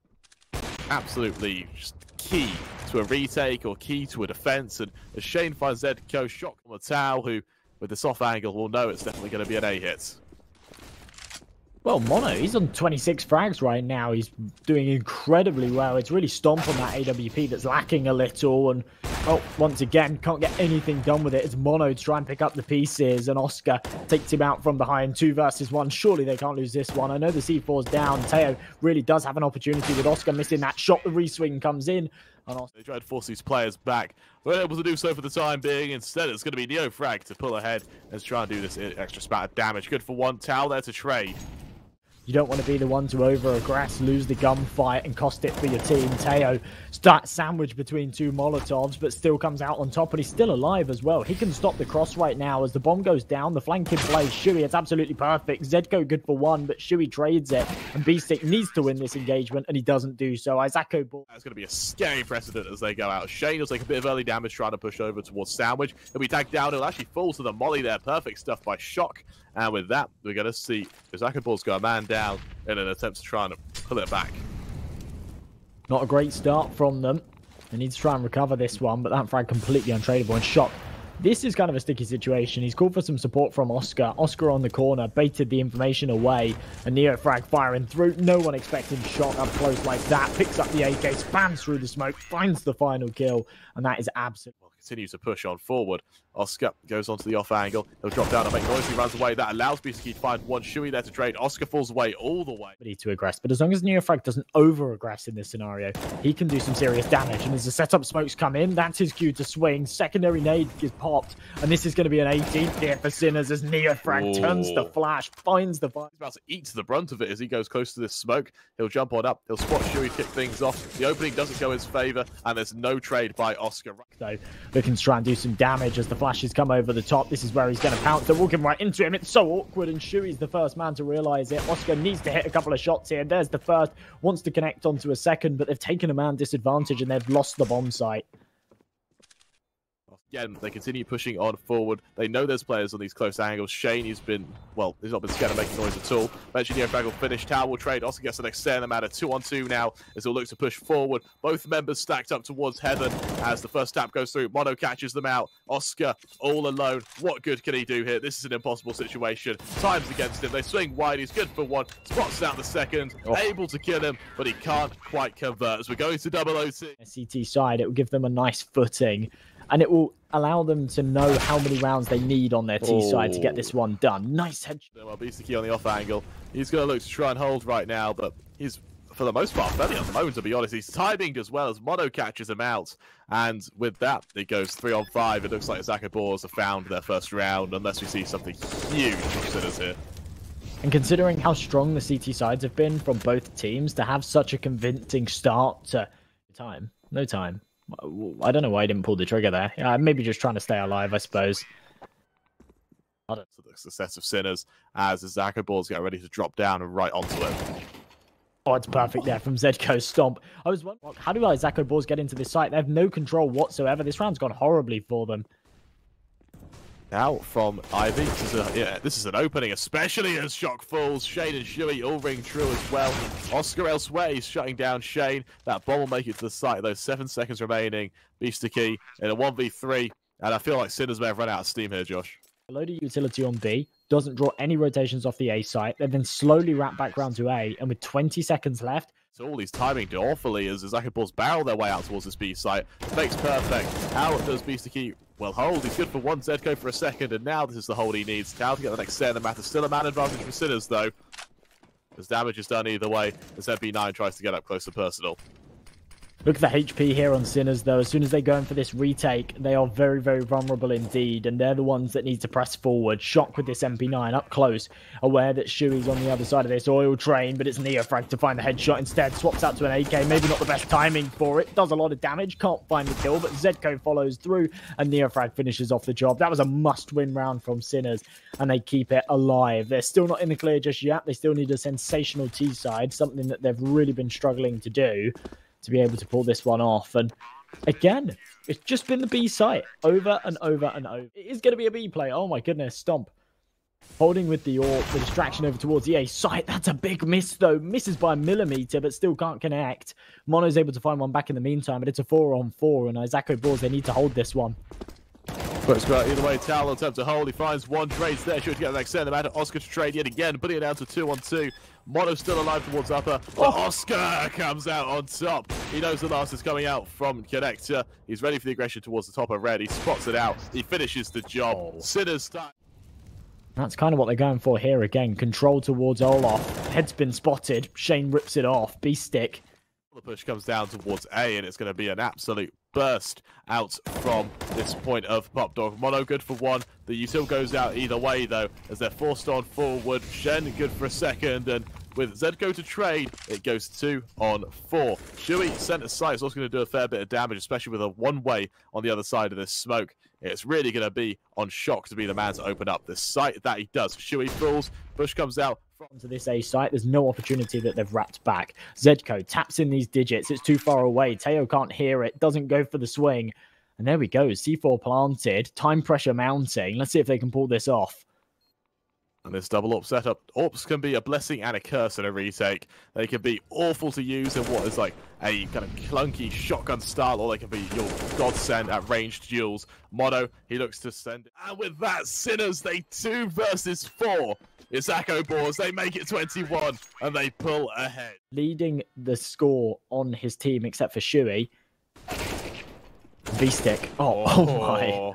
absolutely just key to a retake or key to a defense. And as Szejn finds ZEDKO, Shock on the TOAO, who with the soft angle will know it's definitely going to be an A hit. Well, Mono, he's on 26 frags right now. He's doing incredibly well. It's really Stomp on that AWP that's lacking a little. And, oh, once again, can't get anything done with it. It's Mono to try and pick up the pieces. And Oskar takes him out from behind. 2 versus 1. Surely they can't lose this one. I know the C4's down. TOAO really does have an opportunity with Oskar missing that shot. The reswing comes in. They tried to force these players back. We're able to do so for the time being. Instead, it's going to be NEOFRAG to pull ahead and try and do this extra spat of damage. Good for one. TOAO there to trade. You don't want to be the one to over-aggress, lose the gunfight, and cost it for your team. TOAO starts sandwiched between 2 Molotovs, but still comes out on top, and he's still alive as well. He can stop the cross right now as the bomb goes down. The flank in play. siuhy, it's absolutely perfect. ZEDKO good for 1, but siuhy trades it, and beastik needs to win this engagement, and he doesn't do so. Izako Boars. That's going to be a scary precedent as they go out. Szejn will take a bit of early damage trying to push over towards Sandwich. He'll be tagged down. He'll actually fall to the molly there. Perfect stuff by Shock. And with that, we're going to see Izako Boars go a man down in an attempt to try and pull it back. Not a great start from them. They need to try and recover this one, but that frag completely untradeable. And Shock, this is kind of a sticky situation. He's called for some support from Oskar. Oskar on the corner, baited the information away. And NEOFRAG firing through. No one expecting Shock up close like that. Picks up the AK, spams through the smoke, finds the final kill. And that is absolutely... Continues to push on forward. Oskar goes onto the off angle. He'll drop down and make noise. He runs away. That allows beastik to find one. siuhy there to trade. Oskar falls away all the way. To aggress, but as long as NEOFRAG doesn't over-aggress in this scenario, he can do some serious damage. And as the setup smokes come in, that's his cue to swing. Secondary nade is popped, and this is going to be an 18th here for Sinners as NEOFRAG turns the flash, finds the fire. He's about to eat the brunt of it as he goes close to this smoke. He'll jump on up. He'll spot siuhy, kick things off. The opening doesn't go in his favor, and there's no trade by Oskar. So looking to try and do some damage as the flashes come over the top. This is where he's going to pounce. They're walking right into him. It's so awkward, and siuhy's the first man to realize it. Oskar needs to hit a couple of shots here. There's the first. Wants to connect onto a second, but they've taken a man disadvantage and they've lost the bomb site. Again, they continue pushing on forward. They know there's players on these close angles. Szejn, he's been, well, he's not been scared of making noise at all. Eventually, NEOFRAG will finish. TOAO will trade. Oskar gets the next stand them at a 2-on-2 now as he'll look to push forward. Both members stacked up towards heaven as the first tap goes through. Mono catches them out. Oskar all alone. What good can he do here? This is an impossible situation. Time's against him. They swing wide. He's good for one. Spots out the second. Able to kill him, but he can't quite convert. As we're going to double OT. CT side, it will give them a nice footing. And it will allow them to know how many rounds they need on their T side to get this one done. Nice headshot. Well, beastik on the off angle. He's going to look to try and hold right now, but he's, for the most part, fairly on the moment, to be honest. He's timing as well as Mono catches him out. And with that, it goes 3-on-5. It looks like Izako Boars have found their first round, unless we see something huge from Sinners here. And considering how strong the CT sides have been from both teams, to have such a convincing start to no time. I don't know why he didn't pull the trigger there. Maybe just trying to stay alive, I suppose. So the success of Sinners as Izako Boars get ready to drop down and right onto it. Oh, it's perfect there from ZEDKO Stomp. I was wondering, how do Izako Boars get into this site? They have no control whatsoever. This round's gone horribly for them. Now from Ivy, this is an opening, especially as Shock falls. Szejn and siuhy all ring true as well. Oskar elsewhere, he's shutting down Szejn. That bomb will make it to the site, though. 7 seconds remaining. beastik in a 1v3, and I feel like Sinners may have run out of steam here, Josh. Loaded utility on B, doesn't draw any rotations off the A site. They then slowly wrap back round to A, and with 20 seconds left, so all these timing awfully as Izako Boars barrel their way out towards this B site. Makes perfect. How does beastik well hold? He's good for one ZEDKO for a second, and now this is the hold he needs. TOAO to get the next set in the matter. Still a man advantage for Sinners, though. As damage is done either way, as ZB9 tries to get up close to personal. Look at the HP here on Sinners, though. As soon as they go in for this retake, they are very, very vulnerable indeed, and they're the ones that need to press forward. Shock with this MP9 up close, aware that siuhy's on the other side of this oil train, but it's NEOFRAG to find the headshot instead. Swaps out to an AK, maybe not the best timing for it. Does a lot of damage, can't find the kill, but ZEDKO follows through, and NEOFRAG finishes off the job. That was a must-win round from Sinners, and they keep it alive. They're still not in the clear just yet. They still need a sensational T-side, something that they've really been struggling to do, to be able to pull this one off. And again, it's just been the B site over and over and over. It is going to be a B play. Oh my goodness, Stomp holding with the distraction over towards the A site. That's a big miss though. Misses by a millimeter, but still can't connect. Mono's able to find one back in the meantime, but it's a 4-on-4, and Izako Boars, they need to hold this one. But either way, TOAO will attempt to hold. He finds one, trades there. Should get the next set. The matter. Oskar to trade yet again, putting it down to 2-on-2. Mono still alive towards upper, but Oskar comes out on top. He knows the last is coming out from Connector. He's ready for the aggression towards the top of red. He spots it out. He finishes the job. Sinners start. That's kind of what they're going for here again. Control towards Olaf. Head's been spotted. Szejn rips it off. beastik. The push comes down towards A, and it's going to be an absolute burst out from this point of Pop Dog. Mono good for one. The util goes out either way, though, as they're forced on forward. Szejn good for a second, and with ZEDKO to trade, it goes 2-on-4. siuhy center side is also going to do a fair bit of damage, especially with a one-way on the other side of this smoke. It's really going to be on Shock to be the man to open up this site. That he does. siuhy falls. Push comes out. Onto this A site, there's no opportunity that they've wrapped back. ZEDKO taps in these digits. It's too far away. TOAO can't hear it. Doesn't go for the swing. And there we go. C4 planted. Time pressure mounting. Let's see if they can pull this off. And this double AWP setup, AWPs can be a blessing and a curse in a retake. They can be awful to use in what is like a kind of clunky shotgun style, or they can be your godsend at ranged duels. Mono, he looks to send it. And with that, Sinners, they 2 versus 4. Izako Boars, they make it 21, and they pull ahead. Leading the score on his team, except for siuhy. beastik. Oh my.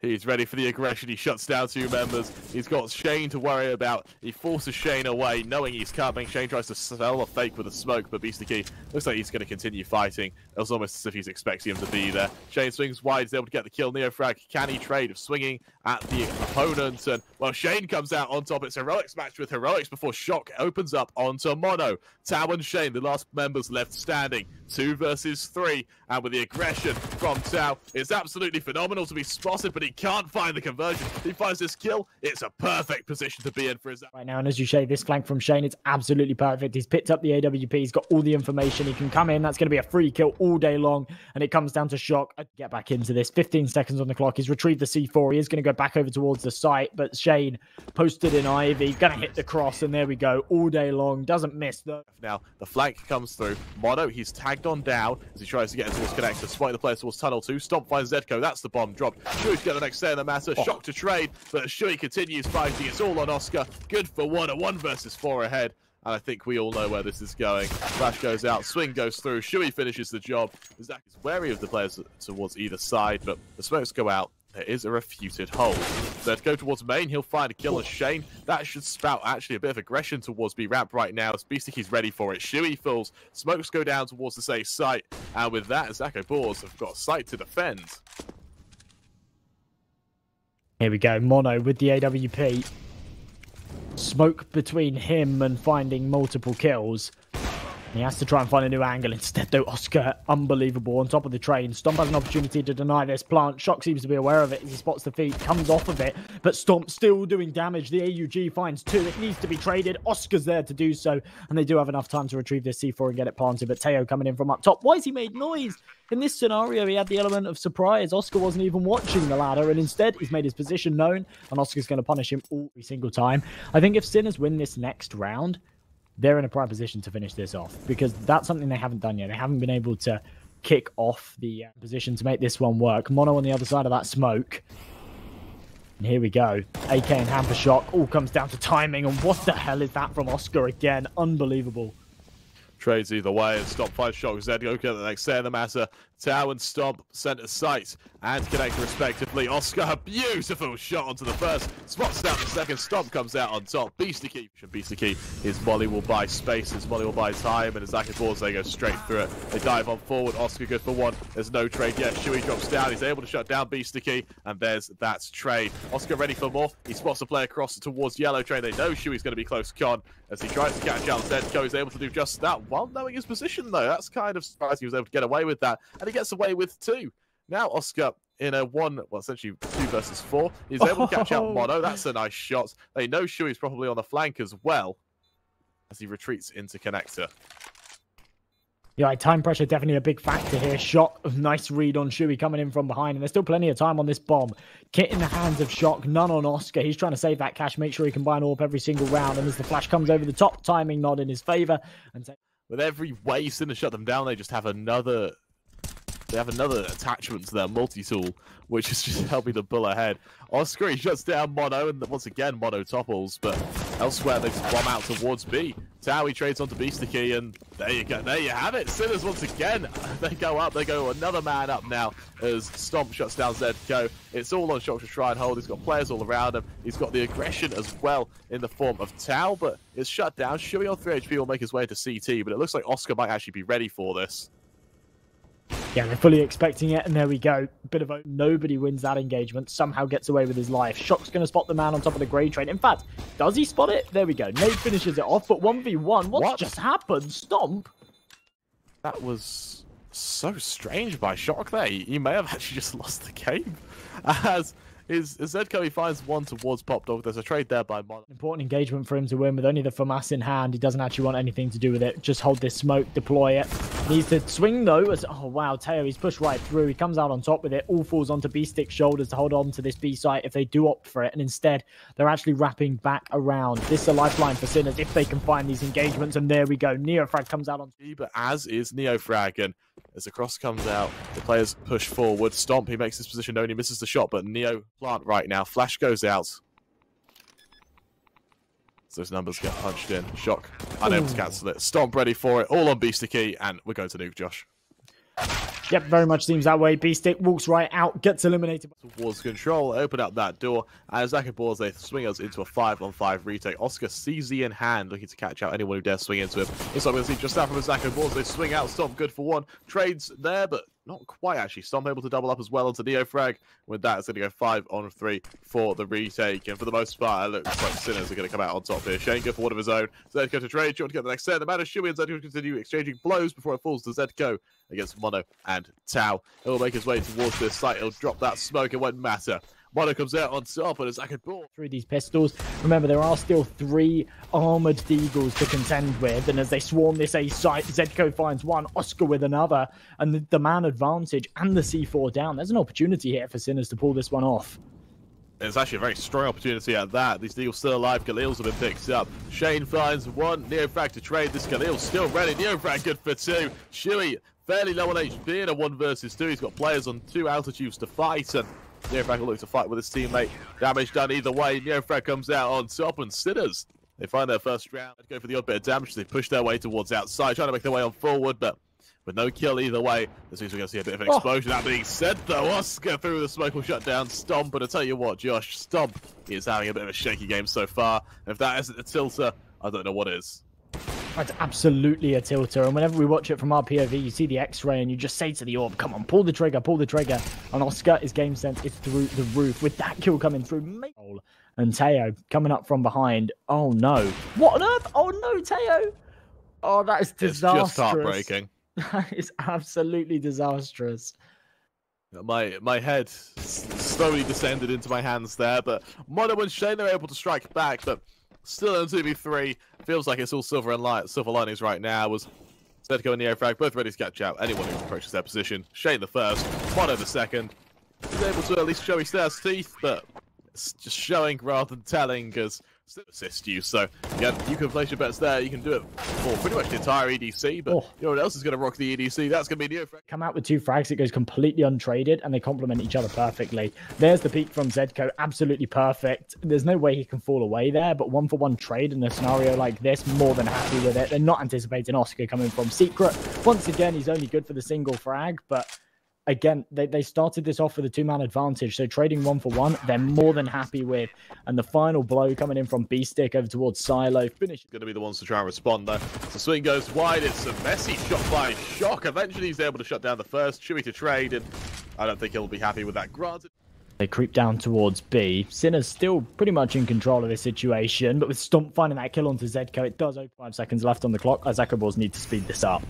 He's ready for the aggression. He shuts down 2 members. He's got Szejn to worry about. He forces Szejn away, knowing he's coming. Szejn tries to sell a fake with a smoke, but beastik looks like he's going to continue fighting. It was almost as if he's expecting him to be there. Szejn swings wide. He's able to get the kill. NEOFRAG, can he trade? Swinging at the opponent. And, well, Szejn comes out on top. It's Heroics match with Heroics before Shock opens up onto Mono. TOAO and Szejn, the last members left standing. 2 versus 3. And with the aggression from TOAO, it's absolutely phenomenal to be spotted, but he he can't find the conversion. He finds this kill. It's a perfect position to be in for his... Right now, and as you say, this flank from Szejn, it's absolutely perfect. He's picked up the AWP. He's got all the information. He can come in. That's going to be a free kill all day long. And it comes down to Shock. I'd get back into this. 15 seconds on the clock. He's retrieved the C4. He is going to go back over towards the site. But Szejn posted in Ivy. Going to hit the cross. And there we go. All day long. Doesn't miss though. Now, the flank comes through. Mono, he's tagged on down as he tries to get into his connector. Spotting the player towards tunnel 2. Stomp finds ZEDKO. That's the bomb dropped. Shui's got the next say in the matter. Shock to trade. But Shui continues fighting. It's all on Oskar. Good for one. A 1 versus 4 ahead. And I think we all know where this is going. Flash goes out. Swing goes through. Shui finishes the job. Izako is wary of the players towards either side. But the smokes go out. There is a refuted hold. ZEDKO towards main. He'll find a kill as Szejn. That should spout actually a bit of aggression towards B-Ramp right now. As beastik is ready for it. Shui falls. Smokes go down towards the safe site. And with that, Izako Boars have got a site to defend. Here we go. Mono with the AWP. Smoke between him and finding multiple kills. He has to try and find a new angle. Instead, though, Oskar, unbelievable, on top of the train. Stomp has an opportunity to deny this plant. Shock seems to be aware of it as he spots the feed, comes off of it. But Stomp still doing damage. The AUG finds 2. It needs to be traded. Oscar's there to do so. And they do have enough time to retrieve this C4 and get it planted. But TOAO coming in from up top. Why has he made noise? In this scenario, he had the element of surprise. Oskar wasn't even watching the ladder. And instead, he's made his position known. And Oscar's going to punish him every single time. I think if Sinners win this next round, they're in a prime position to finish this off, because that's something they haven't done yet. They haven't been able to kick off the position to make this one work. Mono on the other side of that smoke. And here we go. AK in hand for Shock. All comes down to timing. And what the hell is that from Oskar again? Unbelievable. Trades either way, and Stomp finds Shock. ZEDKO get the next say in the matter. TOAO and Stomp center sight and connect respectively. Oskar, a beautiful shot onto the first. Spots out the second. Stomp comes out on top. beastik. His molly will buy space. His molly will buy time. And Izako Boars, they go straight through it. They dive on forward. Oskar good for 1. There's no trade yet. Shui drops down. He's able to shut down beastik. And there's that trade. Oskar ready for more. He spots the player across towards yellow train. They know Shui's going to be close con as he tries to catch out ZEDKO. He's able to do just that while knowing his position, though. That's kind of surprising he was able to get away with that. And he gets away with 2. Now Oskar in a 1, well, essentially 2 versus 4. He's able to catch out Mono. That's a nice shot. They know Shui's probably on the flank as well as he retreats into connector. Yeah, time pressure definitely a big factor here. Shock, nice read on Shui coming in from behind. And there's still plenty of time on this bomb. Kit in the hands of Shock, none on Oskar. He's trying to save that cash, make sure he can buy an AWP every single round. And as the flash comes over the top, timing not in his favor. And with every way Sinner shut them down, they just have another... They have another attachment to their multi-tool, which is just helping them pull ahead. Oskar, he shuts down Mono, and once again, Mono topples, but elsewhere, they just bomb out towards B. TOAO, he trades onto beastik, and there you go. There you have it. Sinners, once again, they go up. They go another man up now as Stomp shuts down ZEDKO. It's all on Shock to try and hold. He's got players all around him. He's got the aggression as well in the form of TOAO, but it's shut down. Shui on 3 HP will make his way to CT, but it looks like Oskar might actually be ready for this. Yeah, they're fully expecting it, and there we go. Bit of a nobody wins that engagement. Somehow gets away with his life. Shock's going to spot the man on top of the grey train. In fact, does he spot it? There we go. Nate finishes it off, but 1v1. What just happened? Stomp? That was so strange by Shock there. He may have actually just lost the game. As ZEDKO, he finds 1 towards Pop Dog. There's a trade there by Mono. Important engagement for him to win with only the FAMAS in hand. He doesn't actually want anything to do with it. Just hold this smoke, deploy it. Needs to swing though. As, oh wow, TOAO, he's pushed right through. He comes out on top with it. All falls onto beastik's shoulders to hold on to this B site if they do opt for it. And instead, they're actually wrapping back around. This is a lifeline for Sinners if they can find these engagements. And there we go. NEOFRAG comes out on. But as is NEOFRAG, and as the cross comes out, the players push forward. Stomp, he makes his position known. He misses the shot, but Neo plant right now. Flash goes out. So those numbers get punched in. Shock, unable to cancel it. Stomp ready for it. All on beastik, and we're going to nuke, Josh. Yep, very much seems that way. beastik walks right out, gets eliminated. Towards control, open up that door, and Izako Boars, they swing us into a 5-on-5 retake. Oskar CZ in hand, looking to catch out anyone who dares swing into him. It's like we're going to see just out from Izako Boars. They swing out, Stomp good for 1. Trades there, but not quite actually. Stomp able to double up as well onto NEOFRAG. With that, it's going to go 5-on-3 for the retake. And for the most part, it looks like Sinners are going to come out on top here. Szejn go for 1 of his own. ZEDKO to trade. Trying to get the next set. The matter Shui and ZEDKO continue exchanging blows before it falls to ZEDKO against Mono and TOAO. He'll make his way towards this site. He'll drop that smoke. It won't matter. mono comes out on top, and Izako Boars through these pistols. Remember, there are still 3 armored deagles to contend with, and as they swarm this A site, ZEDKO finds one, oskar with another, and the man advantage and the C4 down. There's an opportunity here for Sinners to pull this one off. It's actually a very strong opportunity at that. These deagles still alive. Khalil's have been picked up. Szejn finds one. NEOFRAG to trade. This Khalil's still ready. NEOFRAG good for 2. siuhy fairly low on HP in a 1 versus 2. He's got players on 2 altitudes to fight, and NEOFRAG will look to fight with his teammate. Damage done either way. NEOFRAG comes out on top, and Sinners, they find their first round. Go for the odd bit of damage. They push their way towards outside, trying to make their way on forward, but with no kill either way, this means we're going to see a bit of an explosion. That being said, though, oskar through the smoke will shut down STOMP. But I tell you what, Josh, STOMP is having a bit of a shaky game so far. And if that isn't a tilter, I don't know what is. That's absolutely a tilter, and whenever we watch it from our POV, you see the X-ray and you just say to the orb, come on, pull the trigger, pull the trigger. And oskar, his game sense is through the roof with that kill coming through. And TOAO coming up from behind. Oh no. What on earth? Oh no, TOAO. Oh, that is disastrous. It's just heartbreaking. That is absolutely disastrous. My head slowly descended into my hands there, but mono and Szejn are able to strike back, but still in 2v3. Feels like it's all silver linings right now. As ZEDKO and NEOFRAG both ready to catch out anyone who approaches their position. Szejn the first, mono the second. He's able to at least show his teeth, but it's just showing rather than telling, as still assist you. So again, you can place your bets there. You can do it for pretty much the entire EDC, but you know what else is going to rock the EDC? That's going to be NEOFRAG. Come out with 2 frags. It goes completely untraded, and they complement each other perfectly. There's the peak from ZEDKO. Absolutely perfect. There's no way he can fall away there, but 1-for-1 trade in a scenario like this, more than happy with it. They're not anticipating oskar coming from secret. Once again, he's only good for the single frag, but again, they started this off with a 2-man advantage, so trading 1-for-1, they're more than happy with. And the final blow coming in from beastik over towards Silo. Finish. Going to be the ones to try and respond, though. The swing goes wide. It's a messy shot by Shock. Eventually, he's able to shut down the first. siuhy to trade, and I don't think he'll be happy with that. Granted. They creep down towards B. Sinners still pretty much in control of this situation, but with STOMP finding that kill onto ZEDKO, it does open 5 seconds left on the clock. Izako Boars need to speed this up.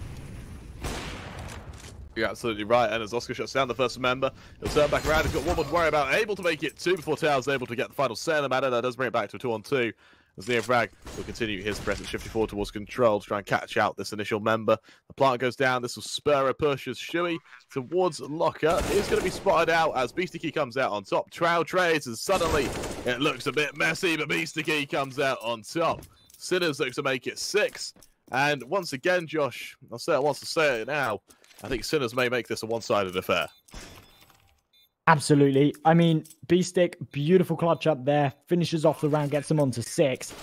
You're absolutely right, and as oskar shuts down the first member, he'll turn back around. He's got one more to worry about, able to make it 2 before TOAO's able to get the final say in the matter. That does bring it back to a 2-on-2. As NEOFRAG will continue his press and shifting forward towards control to try and catch out this initial member. The plant goes down. This will spur a push as siuhy towards locker is going to be spotted out as beastik comes out on top. TOAO trades, and suddenly it looks a bit messy, but beastik comes out on top. Sinners looks to make it 6. And once again, Josh, I'll say it once to say it now, I think Sinners may make this a one-sided affair. Absolutely. I mean, beastik, beautiful clutch up there. Finishes off the round, gets them on to 6.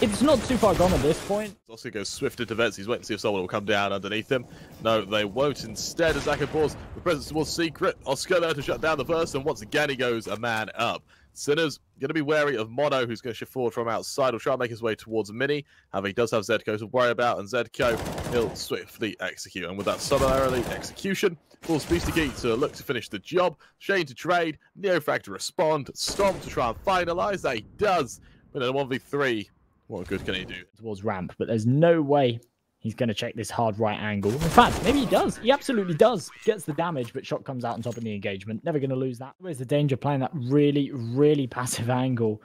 It's not too far gone at this point. oskar goes swift into vents. He's waiting to see if someone will come down underneath him. No, they won't. Instead, Izako Boars the presence towards secret. oskar there to shut down the first, and once again he goes a man up. Sinners going to be wary of mono, who's going to shift forward from outside. Will try and make his way towards mini. However, he does have ZEDKO to worry about, and ZEDKO, he'll swiftly execute. And with that summarily execution, force beastik to look to finish the job. Szejn to trade, NEOFRAG to respond, STOMP to try and finalize. That he does. But in a 1v3, what good can he do? Towards ramp, but there's no way he's going to check this hard right angle. In fact, maybe he does. He absolutely does. Gets the damage, but shot comes out on top of the engagement. Never going to lose that. Where's the danger playing that really, really passive angle?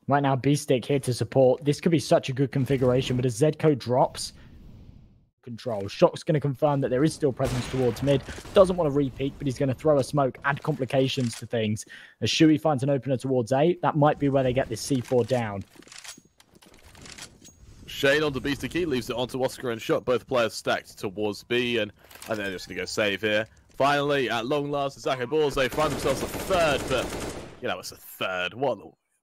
Right now, beastik here to support. This could be such a good configuration, but as ZEDKO drops, control. Shock's going to confirm that there is still presence towards mid. Doesn't want to repeat, but he's going to throw a smoke, add complications to things. As siuhy finds an opener towards A, that might be where they get this C4 down. Szejn onto beastik, leaves it onto oskar and Shock. Both players stacked towards B, and I think they're just going to go save here. Finally, at long last, Izako Boars, they find themselves a 3rd, but, you know, it's a 3rd. What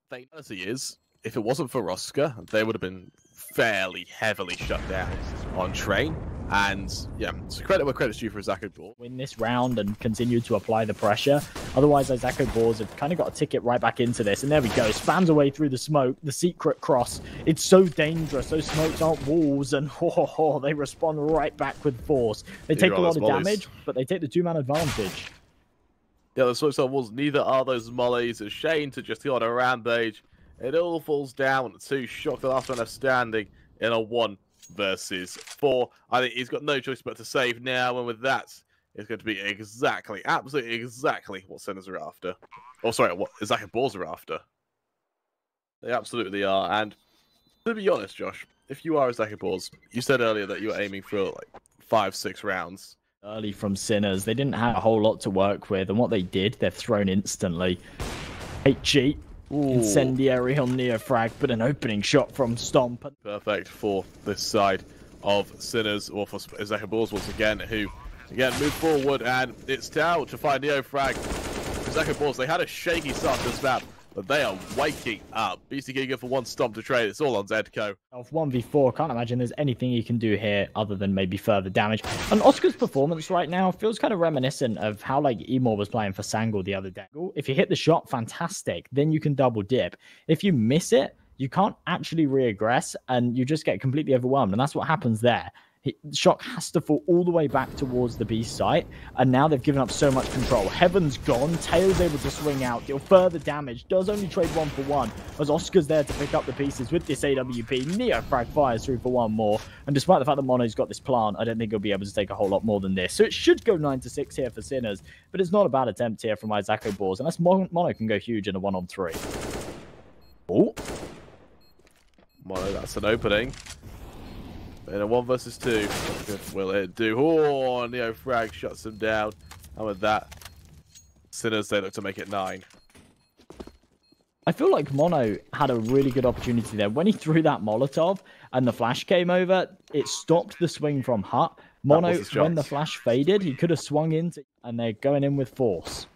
the reality is, if it wasn't for oskar, they would have been fairly heavily shut down on train. And yeah, so credit where credit's due for Izako Boars. Win this round and continue to apply the pressure. Otherwise, Izako Boars have kind of got a ticket right back into this. And there we go. Spams away through the smoke. The secret cross. It's so dangerous. Those smokes aren't walls. And they respond right back with force. They take a lot of damage, but they take the 2-man advantage. Yeah, the smokes aren't walls. Neither are those mollies. It's Szejn to just go on a rampage. It all falls down to Shock, the last one left standing in a 1 versus 4. I think he's got no choice but to save now, and with that, is going to be exactly, absolutely exactly what Sinners are after. Oh, sorry, what Izako Boars are after. They absolutely are. And to be honest, Josh, if you are Izako Boars, you said earlier that you were aiming for like 5-6 rounds. Early from Sinners, they didn't have a whole lot to work with, and what they did, they're thrown instantly. HG, incendiary on NEOFRAG, but an opening shot from Stomp. Perfect for this side of Sinners, or for Izako Boars once again, who again move forward, and it's TOAO to find NEOFRAG. Izako Boars, they had a shaky start to this map, but they are waking up. beastik eager for one Stomp to trade. It's all on ZEDKO. 1v4, can't imagine there's anything you can do here other than maybe further damage. And Oskar's performance right now feels kind of reminiscent of how like Emor was playing for Sangul the other day. If you hit the shot, fantastic. Then you can double dip. If you miss it, you can't actually reaggress and you just get completely overwhelmed. And that's what happens there. Shock has to fall all the way back towards the B site, and now they've given up so much control. Heaven's gone, Tail's able to swing out, deal further damage, does only trade 1-for-1, as Oskar's there to pick up the pieces with this AWP. NEOFRAG fires through for one more, and despite the fact that Mono's got this plant, I don't think he'll be able to take a whole lot more than this. So it should go 9-6 here for Sinners, but it's not a bad attempt here from Izako Boars, unless Mono can go huge in a 1-on-3. Oh, Mono, that's an opening. In a 1 versus 2, what good will it do? Oh, NEOFRAG shuts him down. And with that, Sinners, they look to make it 9. I feel like Mono had a really good opportunity there. When he threw that Molotov and the flash came over, it stopped the swing from Hut. Mono, when the flash faded, he could have swung into, and they're going in with force.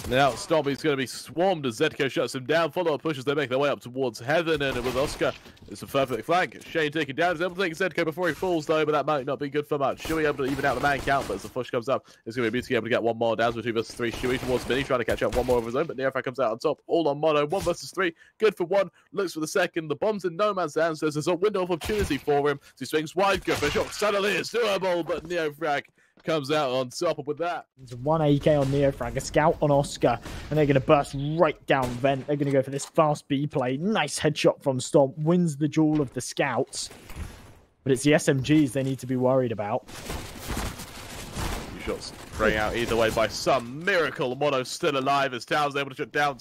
Now, Stomp is going to be swarmed as ZEDKO shuts him down. Follow-up pushes, they make their way up towards Heaven, and with Oskar, it's a perfect flank. Szejn taken down, he's able to take ZEDKO before he falls, though, but that might not be good for much. Siuhy able to even out the man count, but as the push comes up, it's going to be beastik able to get one more down to 2 versus 3. Siuhy towards Mini, trying to catch up one more of his own, but NEOFRAG comes out on top, all on Mono. 1 versus 3, good for 1, looks for the second. The bomb's in no man's hand, so there's a window of opportunity for him. So he swings wide, good for a shot. Suddenly it's doable, but NEOFRAG comes out on top with that. There's 1 AK on NEOFRAG, a scout on Oskar, and they're going to burst right down vent. They're going to go for this fast B play. Nice headshot from Stomp, wins the duel of the scouts. But it's the SMGs they need to be worried about. 2 shots spraying out either way by some miracle. Mono's still alive as TOAO's able to shut down.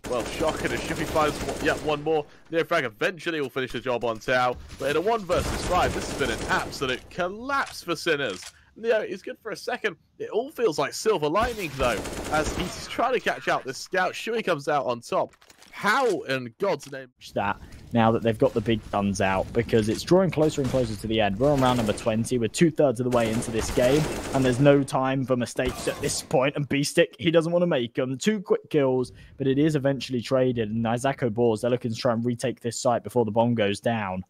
Well, Shock and a Siuhy finds yet one more. NEOFRAG eventually will finish the job on TOAO. But in a 1 versus 5, this has been an absolute collapse for Sinners. Neo is good for a second. It all feels like silver lining, though, as he's trying to catch out this scout. Siuhy comes out on top. How in God's name? That now that they've got the big guns out, because it's drawing closer and closer to the end. We're on round number 20. We're 2/3 of the way into this game, and there's no time for mistakes at this point. And beastik, he doesn't want to make them. 2 quick kills, but it is eventually traded. And Izako Boars, they're looking to try and retake this site before the bomb goes down.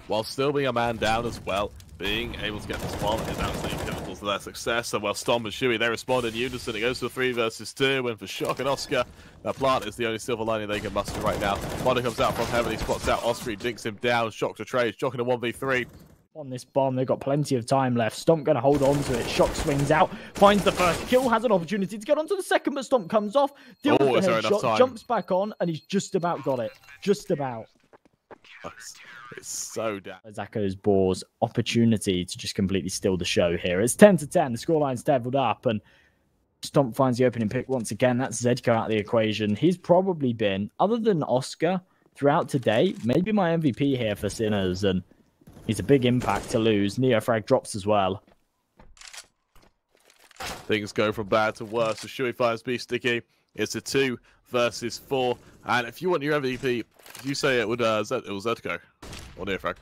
While still being a man down as well, being able to get this bomb is absolutely pivotal to their success. And while Stomp and Siuhy, they respond in unison. It goes to a 3 versus 2, and for Shock and Oskar, that plant is the only silver lining they can muster right now. Mono comes out from Heaven, he spots out Osprey, dinks him down. Shock to trade, Shock in a 1v3. On this bomb, they've got plenty of time left. Stomp going to hold on to it. Shock swings out, finds the first kill, has an opportunity to get onto the second, but Stomp comes off, deals with the headshot, jumps back on, and he's just about got it. Just about. It's so damn. Izako Boars' opportunity to just completely steal the show here. It's 10-10. The scoreline's leveled up, and Stomp finds the opening pick once again. That's ZEDKO out of the equation. He's probably been, other than Oskar, throughout today, maybe my MVP here for Sinners, and he's a big impact to lose. NEOFRAG drops as well. Things go from bad to worse. So Siuhy fires beastik. It's a 2 versus 4, and if you want your MVP, you say it would it was ZEDKO or NEOFRAG.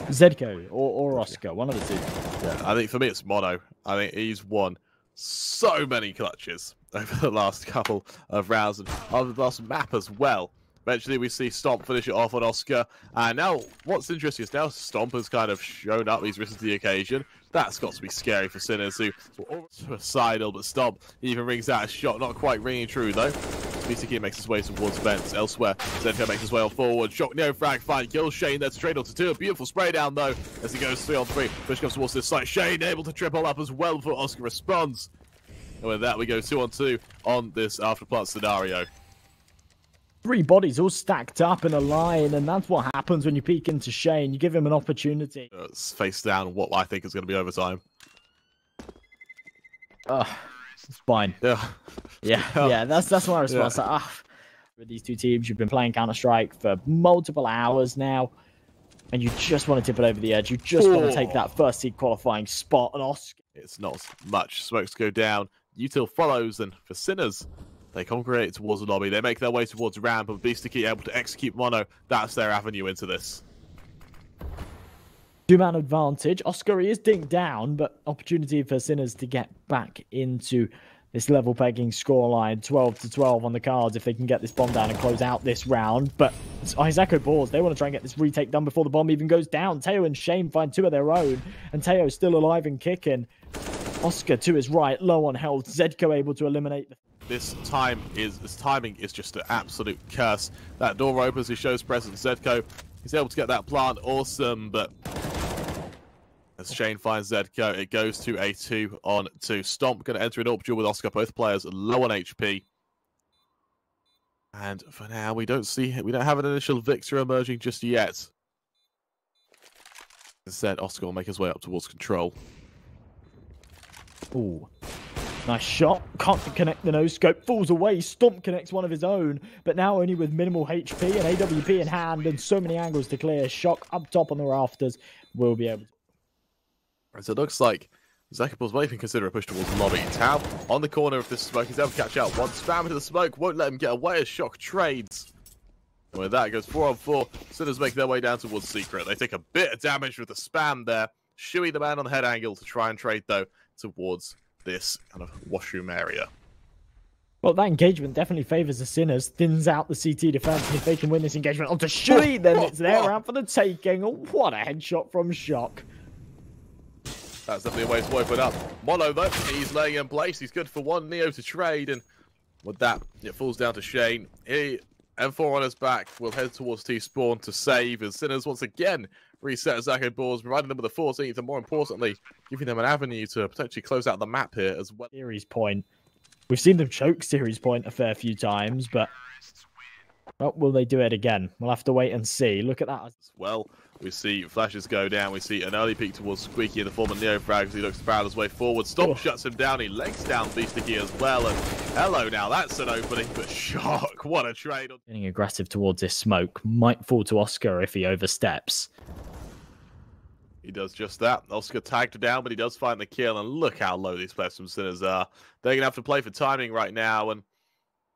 ZEDKO or Oskar, one of the 2. Yeah, I think for me it's Mono. I think he's won so many clutches over the last couple of rounds and over the last map as well. Eventually we see Stomp finish it off on Oskar, and now what's interesting is now Stomp has kind of shown up, he's risen to the occasion. That's got to be scary for Sinners, who are suicidal, but Stomp even rings out a shot, not quite ringing true though. beastik makes his way towards vents. Elsewhere, ZEDKO makes his way on forward. Shock NEOFRAG, fine kill. Szejn there straight onto 2. A beautiful spray down though as he goes 3-on-3. Push comes towards this side. Szejn able to triple up as well before Oskar responds. And with that, we go 2-on-2 on this after plant scenario. 3 bodies all stacked up in a line, and that's what happens when you peek into Szejn. You give him an opportunity. It's face down what I think is going to be overtime. It's fine. Yeah. That's my response. Yeah. Like, with these two teams, you've been playing Counter-Strike for multiple hours now, and you just want to tip it over the edge. You just want to take that first seed qualifying spot, and Oskar. It's not much. Smokes go down. Util follows, and for Sinners, they congregate towards the lobby. They make their way towards ramp, and beastik able to execute mono. That's their avenue into this. Two-man advantage. Oskar is dinked down, but opportunity for Sinners to get back into this level pegging scoreline, 12-12 on the cards if they can get this bomb down and close out this round. But it's Izako Boars. They want to try and get this retake done before the bomb even goes down. TOAO and Szejn find two of their own, and TOAO still alive and kicking. Oskar to his right, low on health. ZEDKO able to eliminate the... This timing is just an absolute curse. That door opens, he shows presence. ZEDKO, he's able to get that plant, awesome, but as Szejn finds ZEDKO, it goes to a 2-on-2. Stomp going to enter an AWP duel with Oskar, both players low on HP. And for now, we don't have an initial victor emerging just yet. Instead, Oskar will make his way up towards control. Ooh. Nice shot. Can't connect the no-scope. Falls away. Stomp connects one of his own. But now only with minimal HP and AWP in hand and so many angles to clear. Shock up top on the rafters. Will be able to... So it looks like Izako Boars might even consider a push towards the lobby. TOAO on the corner of this smoke. He's able to catch out. One spam into the smoke. Won't let him get away as Shock trades. And with that, it goes 4-on-4. Sinners make their way down towards Secret. They take a bit of damage with the spam there. Siuhy the man on the head angle to try and trade, though, towards this kind of washroom area. Well, that engagement definitely favours the Sinners, thins out the CT defense, and if they can win this engagement onto Siuhy, then it's their round for the taking. Oh, what a headshot from Shock. That's definitely a way to open up. Mono, though, he's laying in place. He's good for one Neo to trade, and with that, it falls down to Szejn. M4 on his back will head towards T-Spawn to save, as Sinners once again reset Izako Boars, providing them with a 14th, and more importantly, giving them an avenue to potentially close out the map here as well. Series point. We've seen them choke series point a fair few times, but well, will they do it again? We'll have to wait and see. Look at that. Well, we see flashes go down. We see an early peek towards Squeaky in the form of NEOFRAG as he looks to barrel his way forward. Stomp shuts him down. He legs down beastik as well. And hello, now that's an opening, but Shock, what a trade. Getting aggressive towards this smoke might fall to Oskar if he oversteps. He does just that. Oskar tagged down, but he does find the kill. And look how low these players from Sinners are. They're going to have to play for timing right now. And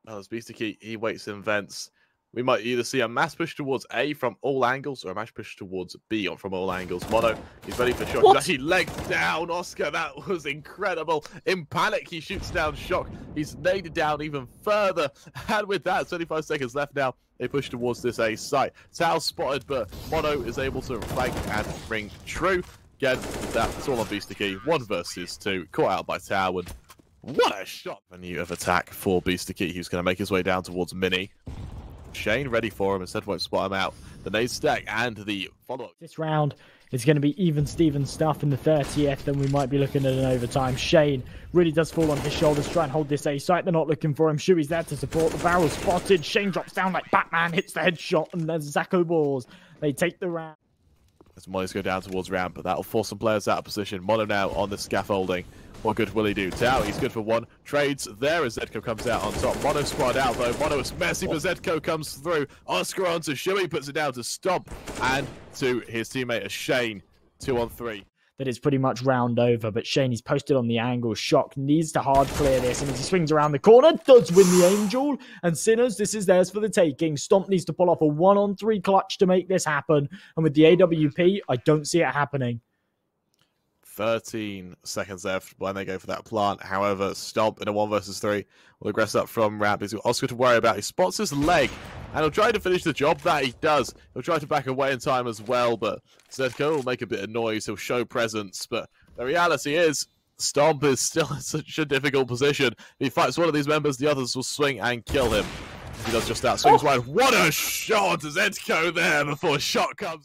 as beastik, he waits in vents. We might either see a mass push towards A from all angles or a mass push towards B from all angles. Mono, he's ready for Shock. He's actually legged down Oskar. That was incredible. In panic, he shoots down Shock. He's naded down even further. And with that, 25 seconds left now. They push towards this A site. TOAO spotted, but Mono is able to flank and ring true. Again, that's all on beastik. 1 versus 2. Caught out by TOAO. And what a shot. A new of attack for beastik. He's going to make his way down towards Mini. Szejn ready for him, instead won't spot him out. The nade stack and the follow-up. This round is going to be even Steven stuff in the 30th, then we might be looking at an overtime. Szejn really does fall on his shoulders, try and hold this A site. They're not looking for him. Siuhy's there to support. The barrel spotted. Szejn drops down like Batman, hits the headshot, and there's Izako Boars. They take the round. As Mono's go down towards ramp, but that'll force some players out of position. Mono now on the scaffolding. What good will he do? TOAO, he's good for 1. Trades there as ZEDKO comes out on top. Mono squad out though. Mono is messy, but ZEDKO comes through. Oskar onto Siuhy, puts it down to Stomp. And to his teammate Szejn. 2-on-3. That is pretty much round over, but Szejn is posted on the angle. Shock needs to hard clear this, and as he swings around the corner, does win the Angel. And Sinners, this is theirs for the taking. Stomp needs to pull off a 1-on-3 clutch to make this happen. And with the AWP, I don't see it happening. 13 seconds left when they go for that plant. However, Stomp in a 1 versus 3 will aggress up from ramp. He's got Oskar to worry about. He spots his leg, and he'll try to finish the job. That he does. He'll try to back away in time as well, but ZEDKO will make a bit of noise. He'll show presence, but the reality is Stomp is still in such a difficult position. If he fights one of these members, the others will swing and kill him. He does just that. Swings wide. What a shot! ZEDKO there before Shock comes.